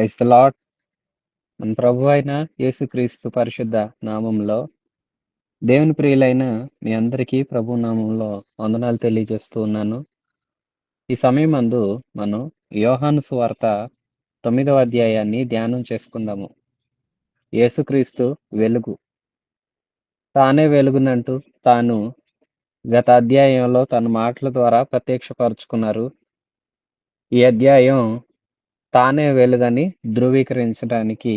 Praise the lord. మన ప్రభు అయిన యేసుక్రీస్తు పరిశుద్ధ నామంలో దేవుని ప్రియులైన మీ అందరికీ ప్రభు నామంలో వందనాలు తెలియజేస్తూ ఉన్నాను. ఈ సమయమందు మనం యోహాను సువార్త 9వ అధ్యాయాన్ని ధ్యానం చేసుకుందాము. యేసుక్రీస్తు వెలుగు. తానే వెలుగునంటూ తాను గత అధ్యాయంలో తన మాటల ద్వారా ప్రత్యక్షపరుచుకున్నారు. ఈ అధ్యాయం తానే వెలుగని ధృవీకరించడానికి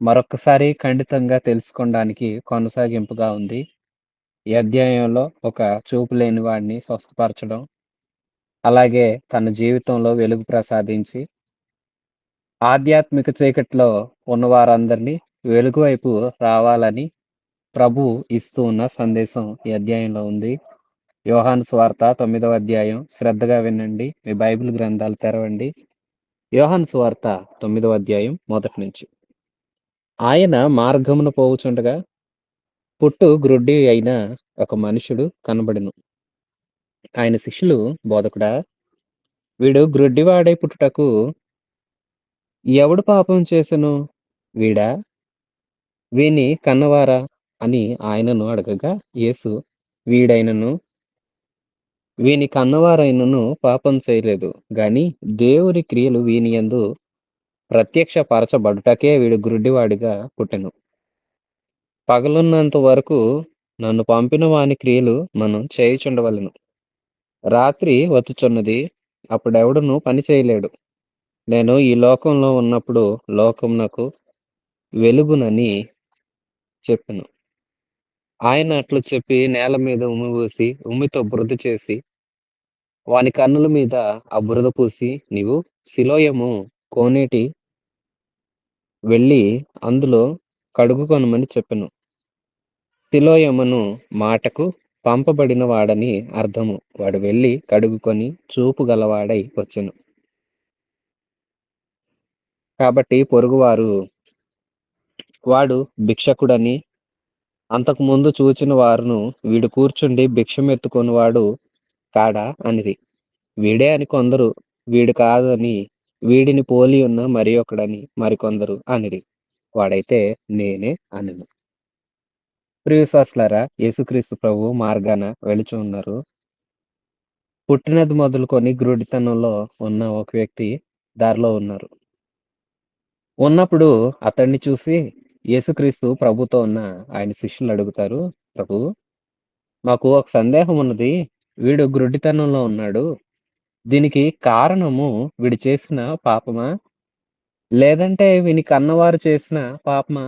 మరొక్కసారి ఖండితంగా తెలుసుకోవడానికి కొనసాగింపుగా ఉంది. ఈ అధ్యాయంలో ఒక చూపు లేని వాడిని స్వస్థపరచడం, అలాగే తన జీవితంలో వెలుగు ప్రసాదించి ఆధ్యాత్మిక చీకట్లో ఉన్న వారందరినీ వెలుగు వైపు రావాలని ప్రభు ఇస్తూ ఉన్న సందేశం ఈ అధ్యాయంలో ఉంది. యోహాను సువార్త 9వ అధ్యాయం శ్రద్ధగా వినండి. మీ బైబిల్ గ్రంథాలు తెరవండి. యోహాను సువార్త 9వ అధ్యాయం మొదటి నుంచి. ఆయన మార్గమున పోవుచుండగా పుట్టు గ్రుడ్డి అయిన ఒక మనుషుడు కనబడెను. ఆయన శిష్యులు, బోధకుడా, వీడు గ్రుడ్డివాడై పుట్టుటకు ఎవడు పాపం చేసెను? వీడా, వీని కన్నవారా అని ఆయనను అడగగా, యేసు, వీడైనను వీని కన్నవారైనను పాపం చేయలేదు గాని దేవుని క్రియలు వీని యందు ప్రత్యక్షపరచబడుటకే వీడు గ్రుడ్డివాడిగా పుట్టెను. పగలున్నంత వరకు నన్ను పంపిన వాని క్రియలు మనం చేయుచుండవలెను. రాత్రి వచ్చుచున్నది, అప్పుడెవడును పని చేయలేడు. నేను ఈ లోకంలో ఉన్నప్పుడు లోకమునకు వెలుగునని చెప్పెను. ఆయన అట్లు చెప్పి నేల మీద ఉమ్మి పూసి ఉమ్మితో బురద చేసి వాని కన్నుల మీద ఆ బురద పూసి, నీవు సిలోయము కోనేటి వెళ్ళి అందులో కడుగుకొనమని చెప్పెను. సిలోయమును మాటకు పంపబడిన వాడని అర్థము. వాడు వెళ్ళి కడుగుకొని చూపు గలవాడై వచ్చెను. కాబట్టి పొరుగువారు, వాడు భిక్షకుడని, అంతకు ముందు చూచిన వారును వీడు కూర్చుండి భిక్షమెత్తుకొనివాడు కాడా అనిరి. వీడే అని కొందరు, వీడు కాదని వీడిని పోలి ఉన్న మరి ఒకడని మరికొందరు అనిరి. వాడైతే నేనే అనెను. ప్రియవిశ్వాసులారా, యేసుక్రీస్తు ప్రభు మార్గాన వెళుచు ఉన్నారు. పుట్టినది మొదలుకొని గ్రుడితనంలో ఉన్న ఒక వ్యక్తి దారిలో ఉన్నారు. ఉన్నప్పుడు అతన్ని చూసి యేసుక్రీస్తు ప్రభుతో ఉన్న ఆయన శిష్యులు అడుగుతారు, ప్రభు, మాకు ఒక సందేహం ఉన్నది. వీడు గ్రుడ్డితనంలో ఉన్నాడు. దీనికి కారణము వీడు చేసిన పాపమా, లేదంటే వీని కన్నవారు చేసిన పాపమా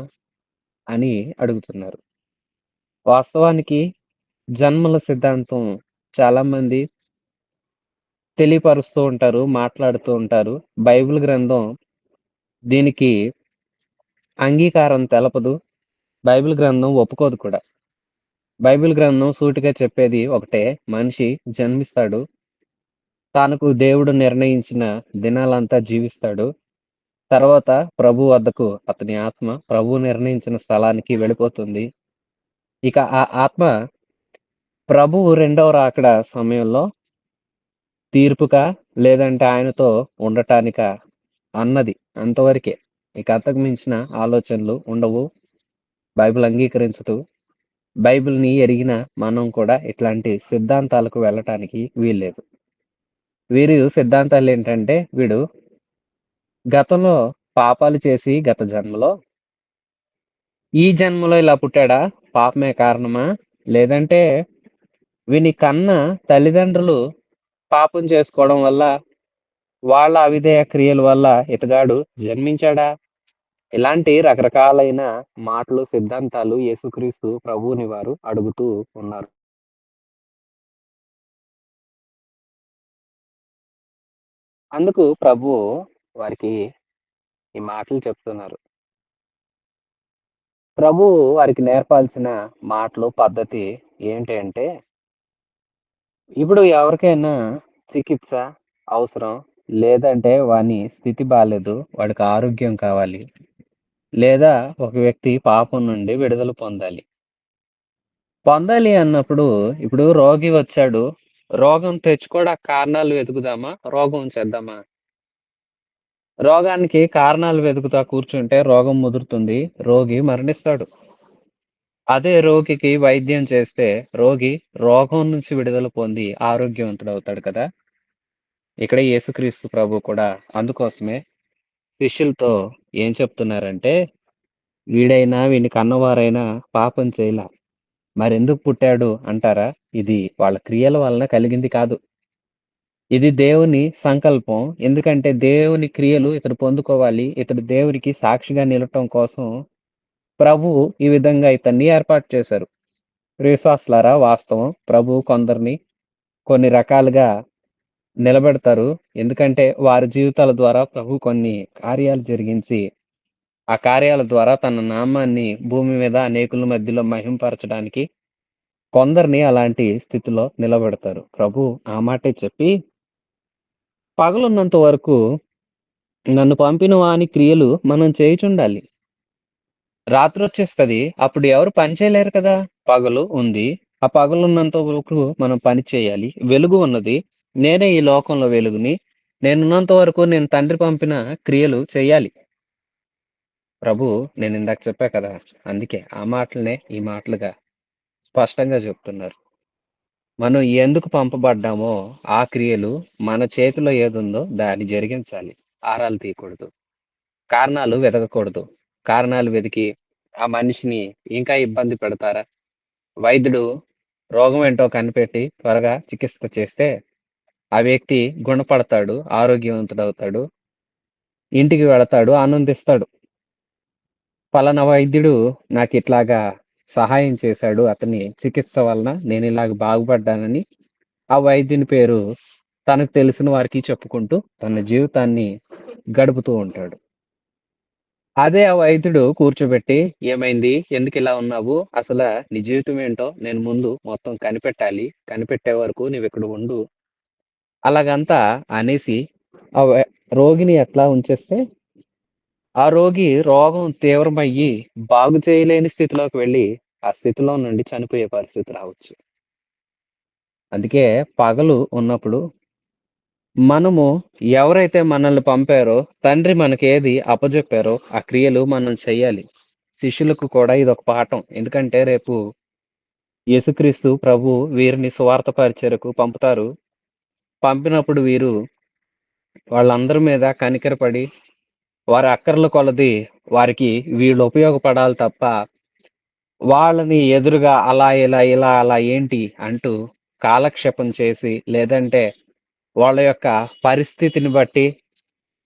అని అడుగుతున్నారు. వాస్తవానికి జన్మల సిద్ధాంతం చాలా మంది తెలియపరుస్తూ ఉంటారు, మాట్లాడుతూ ఉంటారు. బైబిల్ గ్రంథం దీనికి అంగీకారం తెలపదు. బైబిల్ గ్రంథం ఒప్పుకోదు కూడా. బైబిల్ గ్రంథం సూటిగా చెప్పేది ఒకటే, మనిషి జన్మిస్తాడు, తనకు దేవుడు నిర్ణయించిన దినాలంతా జీవిస్తాడు. తర్వాత ప్రభు వద్దకు అతని ఆత్మ ప్రభు నిర్ణయించిన స్థలానికి వెళ్ళిపోతుంది. ఇక ఆ ఆత్మ ప్రభువు రెండవ రాకడ సమయంలో తీర్పుగా లేదంటే ఆయనతో ఉండటానిక అన్నది అంతవరకే. ఇక అంతకు మించిన ఆలోచనలు ఉండవు. బైబిల్ అంగీకరించదు. బైబిల్ని ఎరిగిన మనం కూడా ఇట్లాంటి సిద్ధాంతాలకు వెళ్ళటానికి వీల్లేదు. వీరి సిద్ధాంతాలు ఏంటంటే, వీడు గతంలో పాపాలు చేసి గత జన్మలో ఈ జన్మలో ఇలా పుట్టాడా, పాపమే కారణమా, లేదంటే వీని కన్న తల్లిదండ్రులు పాపం చేసుకోవడం వల్ల, వాళ్ళ అవిధేయ క్రియల వల్ల ఇతగాడు జన్మించాడా? ఇలాంటి రకరకాలైన మాటలు, సిద్ధాంతాలు యేసుక్రీస్తు ప్రభువుని వారు అడుగుతూ ఉన్నారు. అందుకు ప్రభువు వారికి ఈ మాటలు చెప్తున్నారు. ప్రభువు వారికి నేర్పాల్సిన మాటలు, పద్ధతి ఏంటి అంటే, ఇప్పుడు ఎవరికైనా చికిత్స అవసరం, లేదంటే వాని స్థితి బాలేదు, వాడికి ఆరోగ్యం కావాలి, లేదా ఒక వ్యక్తి పాపం నుండి విడుదల పొందాలి. పొందాలి అన్నప్పుడు ఇప్పుడు రోగి వచ్చాడు, రోగం తెచ్చుకోవడానికి కారణాలు వెతుకుదామా, రోగం చేద్దామా? రోగానికి కారణాలు వెతుకుతా కూర్చుంటే రోగం ముదురుతుంది. రోగి మరణిస్తాడు. అదే రోగికి వైద్యం చేస్తే రోగి రోగం నుంచి విడుదల పొంది ఆరోగ్యవంతుడవుతాడు కదా! ఇక్కడ యేసుక్రీస్తు ప్రభువు కూడా అందుకోసమే శిష్యులతో ఏం చెప్తున్నారంటే, వీడిని కన్నవారైనా పాపం చేయలా. మరెందుకు పుట్టాడు అంటారా? ఇది వాళ్ళ క్రియల వలన కలిగింది కాదు. ఇది దేవుని సంకల్పం. ఎందుకంటే దేవుని క్రియలు ఇతడు పొందుకోవాలి. ఇతడు దేవునికి సాక్షిగా నిలవటం కోసం ప్రభువు ఈ విధంగా ఇతన్ని ఏర్పాటు చేశారు. ప్రియవిశ్వాసులారా, వాస్తవం. ప్రభువు కొందరిని కొన్ని రకాలుగా నిలబెడతారు. ఎందుకంటే వారి జీవితాల ద్వారా ప్రభు కొన్ని కార్యాలు జరిగించి, ఆ కార్యాల ద్వారా తన నామాన్ని భూమి మీద అనేకుల మధ్యలో మహిమపరచడానికి కొందరిని అలాంటి స్థితిలో నిలబెడతారు. ప్రభు ఆ మాటే చెప్పి, పగలున్నంత వరకు నన్ను పంపిన వాని క్రియలు మనం చేయుచుండాలి. రాత్రొచ్చేస్తది. అప్పుడు ఎవరు పని చేయలేరు కదా! పగలు ఉంది. ఆ పగలున్నంత వరకు మనం పని చేయాలి. వెలుగు ఉన్నది. నేనే ఈ లోకంలో వెలుగుని. నేనున్నంత వరకు నేను తండ్రి పంపిన క్రియలు చెయ్యాలి. ప్రభు నేనిందాక చెప్పా కదా! అందుకే ఆ మాటలనే ఈ మాటలుగా స్పష్టంగా చెప్తున్నారు. మనం ఎందుకు పంపబడ్డామో ఆ క్రియలు మన చేతిలో ఏదుందో దాన్ని జరిగించాలి. ఆరాలు తీయకూడదు. కారణాలు వెతకకూడదు. కారణాలు వెతికి ఆ మనిషిని ఇంకా ఇబ్బంది పెడతారా? వైద్యుడు రోగం ఏంటో కనిపెట్టి త్వరగా చికిత్స చేస్తే ఆ వ్యక్తి గుణపడతాడు, ఆరోగ్యవంతుడవుతాడు, ఇంటికి వెళతాడు, ఆనందిస్తాడు. పలానా వైద్యుడు నాకిట్లాగా సహాయం చేశాడు. అతని చికిత్స వలన నేనిలాగ బాగుపడ్డానని ఆ వైద్యుని పేరు తనకు తెలిసిన వారికి చెప్పుకుంటూ తన జీవితాన్ని గడుపుతూ ఉంటాడు. అదే ఆ వైద్యుడు కూర్చోబెట్టి, "ఏమైంది? ఎందుకిలా ఉన్నావు? నీ జీవితం ఏంటో నేను ముందు మొత్తం కనిపెట్టాలి. కనిపెట్టే వరకు నీవిక్కడ ఉండు." అలాగంతా అనేసి ఆ రోగిని ఎట్లా ఉంచేస్తే, ఆ రోగి రోగం తీవ్రమయ్యి బాగు చేయలేని స్థితిలోకి వెళ్లి, ఆ స్థితిలో నుండి చనిపోయే పరిస్థితి రావచ్చు. అందుకే పగలు ఉన్నప్పుడు మనము ఎవరైతే మనల్ని పంపారో, తండ్రి మనకేది అప్పజెప్పారో ఆ క్రియలు మనం చెయ్యాలి. శిష్యులకు కూడా ఇదొక పాఠం. ఎందుకంటే రేపు యేసుక్రీస్తు ప్రభువు వీరిని సువార్త పరిచర్యకు పంపుతారు. పంపినప్పుడు వీరు వాళ్ళందరి మీద కనికరపడి, వారి అక్కర్ల కొలది వారికి వీళ్ళు ఉపయోగపడాలి తప్ప, వాళ్ళని ఎదురుగా అలా, ఇలా, ఇలా, అలా ఏంటి అంటూ కాలక్షేపం చేసి, లేదంటే వాళ్ళ యొక్క పరిస్థితిని బట్టి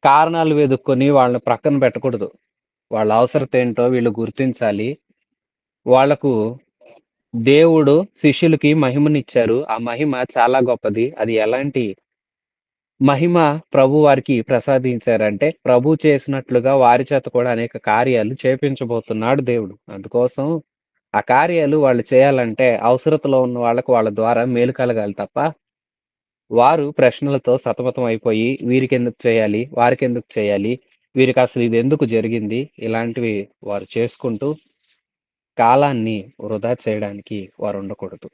కారణాలు వెదుక్కొని వాళ్ళని ప్రక్కన పెట్టకూడదు. వాళ్ళ అవసరత ఏంటో వీళ్ళు గుర్తించాలి. వాళ్ళకు దేవుడు శిష్యులకి మహిమనిచ్చారు. ఆ మహిమ చాలా గొప్పది. అది ఎలాంటి మహిమ ప్రభు వారికి ప్రసాదించారంటే, ప్రభు చేసినట్లుగా వారి చేత కూడా అనేక కార్యాలు చేపించబోతున్నాడు దేవుడు. అందుకోసం ఆ కార్యాలు వాళ్ళు చేయాలంటే అవసరతలో ఉన్న వాళ్ళకి వాళ్ళ ద్వారా మేలు కలగాలి తప్ప, వారు ప్రశ్నలతో సతమతం అయిపోయి వీరికెందుకు చేయాలి? వారికెందుకు చేయాలి? వీరికసలు ఇదెందుకు జరిగింది? ఇలాంటివి వారు చేసుకుంటూ కాలాన్ని వృధా చేయడానికి వారుండకూడదు.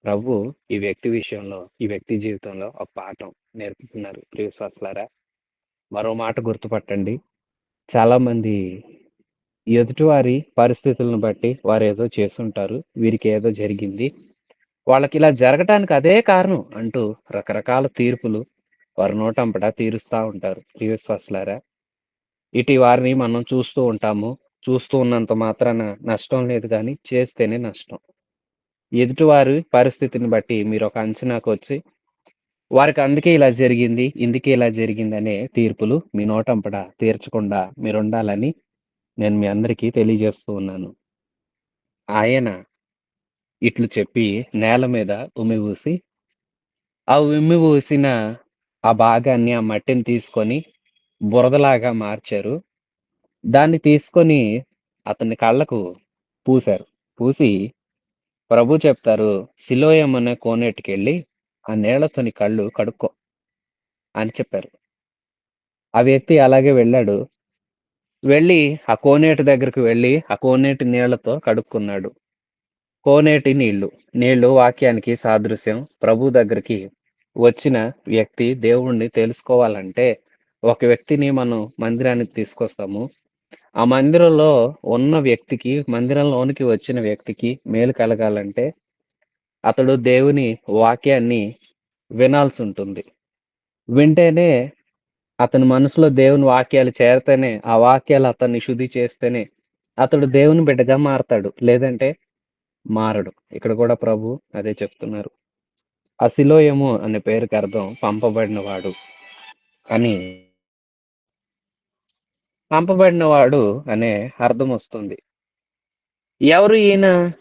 ప్రభు ఈ వ్యక్తి విషయంలో, ఈ వ్యక్తి జీవితంలో ఒక పాఠం నేర్పుతున్నారు. ప్రియ విశ్వాసులారా, మరో మాట గుర్తుపట్టండి. చాలామంది ఎదుటివారి పరిస్థితులను బట్టి వారేదో చేసుంటారు. వీరికేదో జరిగింది. వాళ్ళకిలా జరగటానికి అదే కారణం అంటూ రకరకాల తీర్పులు వారి నోటంబట తీరుస్తా ఉంటారు. ప్రియ విశ్వాసులారా, ఇటు వారిని మనం చూస్తూ ఉంటాము. చూస్తూ ఉన్నంత మాత్రాన నష్టం లేదు గానీ, చేస్తేనే నష్టం. ఎదుటివారి పరిస్థితిని బట్టి మీరొక అంచనాకొచ్చి, వారికి అందుకే ఇలా జరిగింది, ఇందుకే ఇలా జరిగిందనే తీర్పులు మీ నోటంబట తీర్చకుండా మీరుండాలని నేను మీ అందరికీ తెలియజేస్తూ ఉన్నాను. ఆయన ఇట్లు చెప్పి నేల మీద ఉమ్మిబూసి, ఆ ఉమ్మిబూసిన ఆ భాగాన్ని, ఆ మట్టిని తీసుకొని బురదలాగా మార్చారు. దాన్ని తీసుకొని అతని కళ్ళకు పూసారు. పూసి ప్రభు చెప్తారు, "సిలోయం అనే కోనేటికెళ్ళి ఆ నీళ్లతో నీ కళ్ళు కడుక్కో" అని చెప్పారు. ఆ వ్యక్తి అలాగే వెళ్ళాడు. వెళ్ళి ఆ కోనేటి దగ్గరికి వెళ్ళి, ఆ కోనేటి నీళ్లతో కడుక్కున్నాడు. కోనేటి నీళ్లు. నీళ్లు వాక్యానికి సాదృశ్యం. ప్రభు దగ్గరికి వచ్చిన వ్యక్తి దేవుణ్ణి తెలుసుకోవాలంటే ఒక వ్యక్తిని మనం మందిరానికి తీసుకొస్తాము. ఆ మందిరంలో ఉన్న వ్యక్తికి, మందిరంలోనికి వచ్చిన వ్యక్తికి మేలు కలగాలంటే, అతడు దేవుని వాక్యాన్ని వినాల్సుంటుంది. వింటేనే అతని మనసులో దేవుని వాక్యాలు చేరతేనే, ఆ వాక్యాలు అతన్ని శుద్ధి చేస్తేనే, అతడు దేవుని బిడ్డగా మారతాడు. లేదంటే మారడు. ఇక్కడ కూడా ప్రభు అదే చెప్తున్నారు. అసిలోయము అనే పేరుకి అర్థం పంపబడినవాడు అని. పంపబడినవాడు అనే అర్థం వస్తుంది. ఎవరు ఈయన?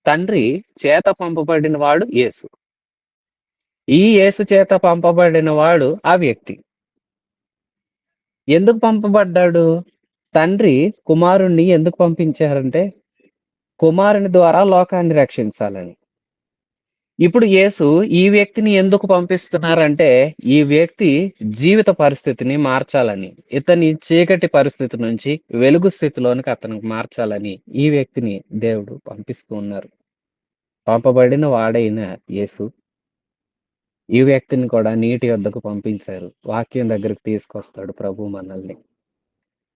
తండ్రి చేత పంపబడిన వాడు యేసు. ఈ యేసు చేత పంపబడిన వాడు ఆ వ్యక్తి. ఎందుకు పంపబడ్డాడు? తండ్రి కుమారుణ్ణి ఎందుకు పంపించారంటే, కుమారుని ద్వారా లోకాన్ని రక్షించాలని. ఇప్పుడు యేసు ఈ వ్యక్తిని ఎందుకు పంపిస్తున్నారంటే, ఈ వ్యక్తి జీవిత పరిస్థితిని మార్చాలని. ఇతని చీకటి పరిస్థితి నుంచి వెలుగు స్థితిలోనికి అతనికి మార్చాలని ఈ వ్యక్తిని దేవుడు పంపిస్తూ ఉన్నారు. పంపబడిన వాడైన యేసు ఈ వ్యక్తిని కూడా నీటి యొద్దకు పంపించారు. వాక్యం దగ్గరికి తీసుకొస్తాడు ప్రభు మనల్ని.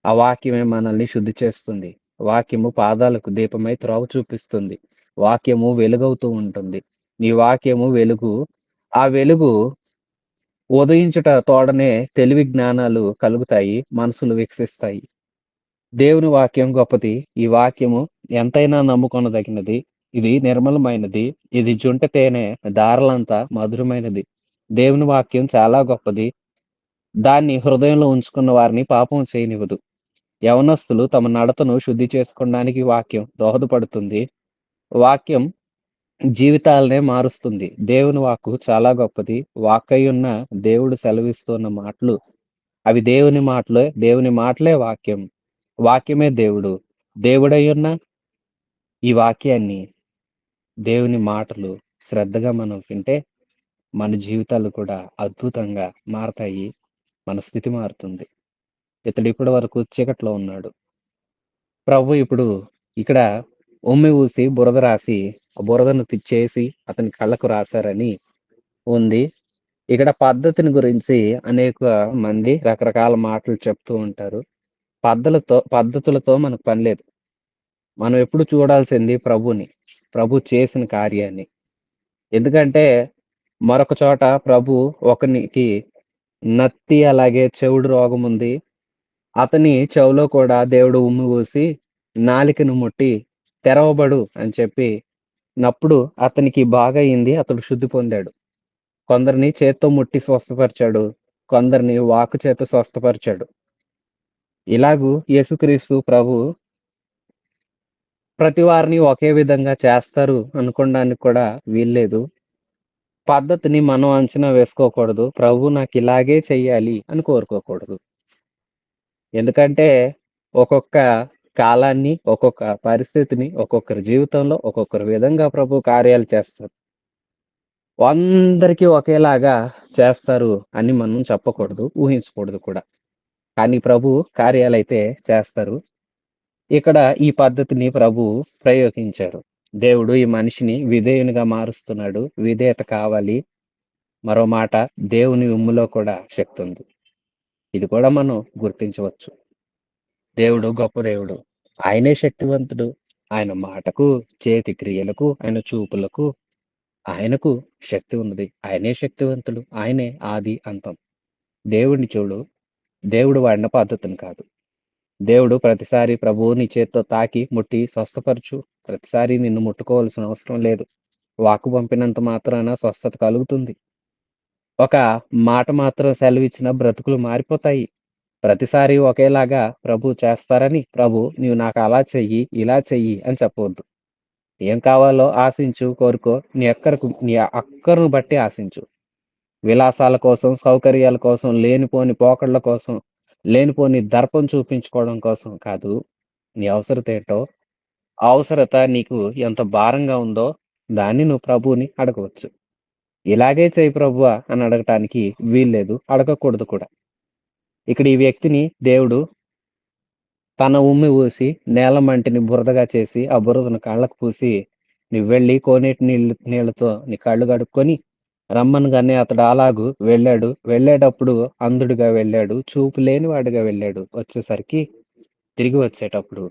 ఆ వాక్యమే మనల్ని శుద్ధి చేస్తుంది. వాక్యము పాదాలకు దీపమై త్రోవ చూపిస్తుంది. వాక్యము వెలుగవుతూ ఉంటుంది. నీ వాక్యము వెలుగు. ఆ వెలుగు ఉదయించుట తోడనే తెలివి జ్ఞానాలు కలుగుతాయి. మనసులు వికసిస్తాయి. దేవుని వాక్యం గొప్పది. ఈ వాక్యము ఎంతైనా నమ్ముకొనదగినది. ఇది నిర్మలమైనది. ఇది జుంట తేనె దారలంతా మధురమైనది. దేవుని వాక్యం చాలా గొప్పది. దాన్ని హృదయంలో ఉంచుకున్న వారిని పాపం చేయనివ్వదు. యవనస్తులు తమ నడతను శుద్ధి చేసుకోవడానికి వాక్యం దోహదపడుతుంది. వాక్యం జీవితాలనే మారుస్తుంది. దేవుని వాక్కు చాలా గొప్పది. వాక్కయ్యున్న దేవుడు సెలవిస్తున్న మాటలు అవి దేవుని మాటలే. దేవుని మాటలే వాక్యం. వాక్యమే దేవుడు. దేవుడయ్యున్న ఈ వాక్యాన్ని, దేవుని మాటలు శ్రద్ధగా మనం వింటే మన జీవితాలు కూడా అద్భుతంగా మారతాయి. మన స్థితి మారుతుంది. ఇతడు ఇప్పటి వరకు చీకట్లో ఉన్నాడు. ప్రభు ఇప్పుడు ఇక్కడ ఉమ్మి ఊసి బురద రాసి ఆ బురదను చేసి అతని కళ్ళకు రాశారని ఉంది. ఇక్కడ పద్ధతిని గురించి అనేక మంది రకరకాల మాటలు చెప్తూ ఉంటారు. పద్ధతులతో మనకు పని లేదు. మనం ఎప్పుడు చూడాల్సింది ప్రభుని, ప్రభు చేసిన కార్యాన్ని. ఎందుకంటే మరొక చోట ప్రభు ఒకనికి నత్తి అలాగే చెవుడు రోగం ఉంది. అతని చెవులో కూడా దేవుడు ఉమ్మి ఊసి నాలికను ముట్టి తెరవబడు అని చెప్పి నప్పుడు అతనికి బాగయింది. అతడు శుద్ధి పొందాడు. కొందరిని చేత్తో ముట్టి స్వస్థపరిచాడు. కొందరిని వాక్కు చేత స్వస్థపరిచాడు. ఇలాగూ యేసుక్రీస్తు ప్రభు ప్రతి వారిని ఒకే విధంగా చేస్తారు అనుకోవడానికి కూడా వీల్లేదు. పద్ధతిని మనం అంచనా వేసుకోకూడదు. ప్రభు నాకు ఇలాగే చెయ్యాలి అని కోరుకోకూడదు. ఎందుకంటే ఒక్కొక్క కాలాన్ని, ఒక్కొక్క పరిస్థితిని, ఒక్కొక్కరి జీవితంలో ఒక్కొక్కరి విధంగా ప్రభు కార్యాలు చేస్తారు. అందరికీ ఒకేలాగా చేస్తారు అని మనం చెప్పకూడదు. ఊహించకూడదు కూడా. కానీ ప్రభు కార్యాలైతే చేస్తారు. ఇక్కడ ఈ పద్ధతిని ప్రభు ప్రయోగించారు. దేవుడు ఈ మనిషిని విధేయునిగా మారుస్తున్నాడు. విధేయత కావాలి. మరో మాట, దేవుని ఉమ్ములో కూడా శక్తి ఉంది. ఇది కూడా మనం గుర్తించవచ్చు. దేవుడు గొప్ప దేవుడు. ఆయనే శక్తివంతుడు. ఆయన మాటకు, చేతి క్రియలకు, ఆయన చూపులకు ఆయనకు శక్తి ఉన్నది. ఆయనే శక్తివంతుడు. ఆయనే ఆది, అంతం. దేవుడిని చూడు. దేవుడు వాడిన పద్ధతిని కాదు. దేవుడు ప్రతిసారి ప్రభువు నీ చేత్తో తాకి, ముట్టి స్వస్థపరచు. ప్రతిసారి నిన్ను ముట్టుకోవాల్సిన అవసరం లేదు. వాక్కు పంపినంత మాత్రాన స్వస్థత కలుగుతుంది. ఒక మాట మాత్రం సెలవిచ్చిన బ్రతుకులు మారిపోతాయి. ప్రతిసారి ఒకేలాగా ప్రభు చేస్తారని, ప్రభు నీవు నాకు అలా చెయ్యి, ఇలా చెయ్యి అని చెప్పవద్దు. ఏం కావాలో ఆశించు, కోరుకో. నీ అక్కరను బట్టి ఆశించు. విలాసాల కోసం, సౌకర్యాల కోసం, లేనిపోని పోకడల కోసం, లేనిపోని దర్పం చూపించుకోవడం కోసం కాదు. నీ అవసరత ఏంటో, ఆ అవసరత నీకు ఎంత భారంగా ఉందో దాన్ని నువ్వు ప్రభువుని అడగవచ్చు. ఇలాగే చేయి ప్రభువా అని అడగటానికి వీల్లేదు. అడగకూడదు కూడా. ఇక్కడ ఈ వ్యక్తిని దేవుడు తన ఉమ్మి ఊసి నేల మంటిని బురదగా చేసి ఆ బురదను కళ్ళకు పూసి నువ్వు వెళ్ళి కోనేటి నీళ్లతో నీ కళ్ళు కడుక్కొని రమ్మనగానే అతడు అలాగు వెళ్ళాడు. వెళ్ళేటప్పుడు అంధుడిగా వెళ్ళాడు. చూపు లేనివాడిగా వెళ్ళాడు. వచ్చేసరికి తిరిగి వచ్చేటప్పుడు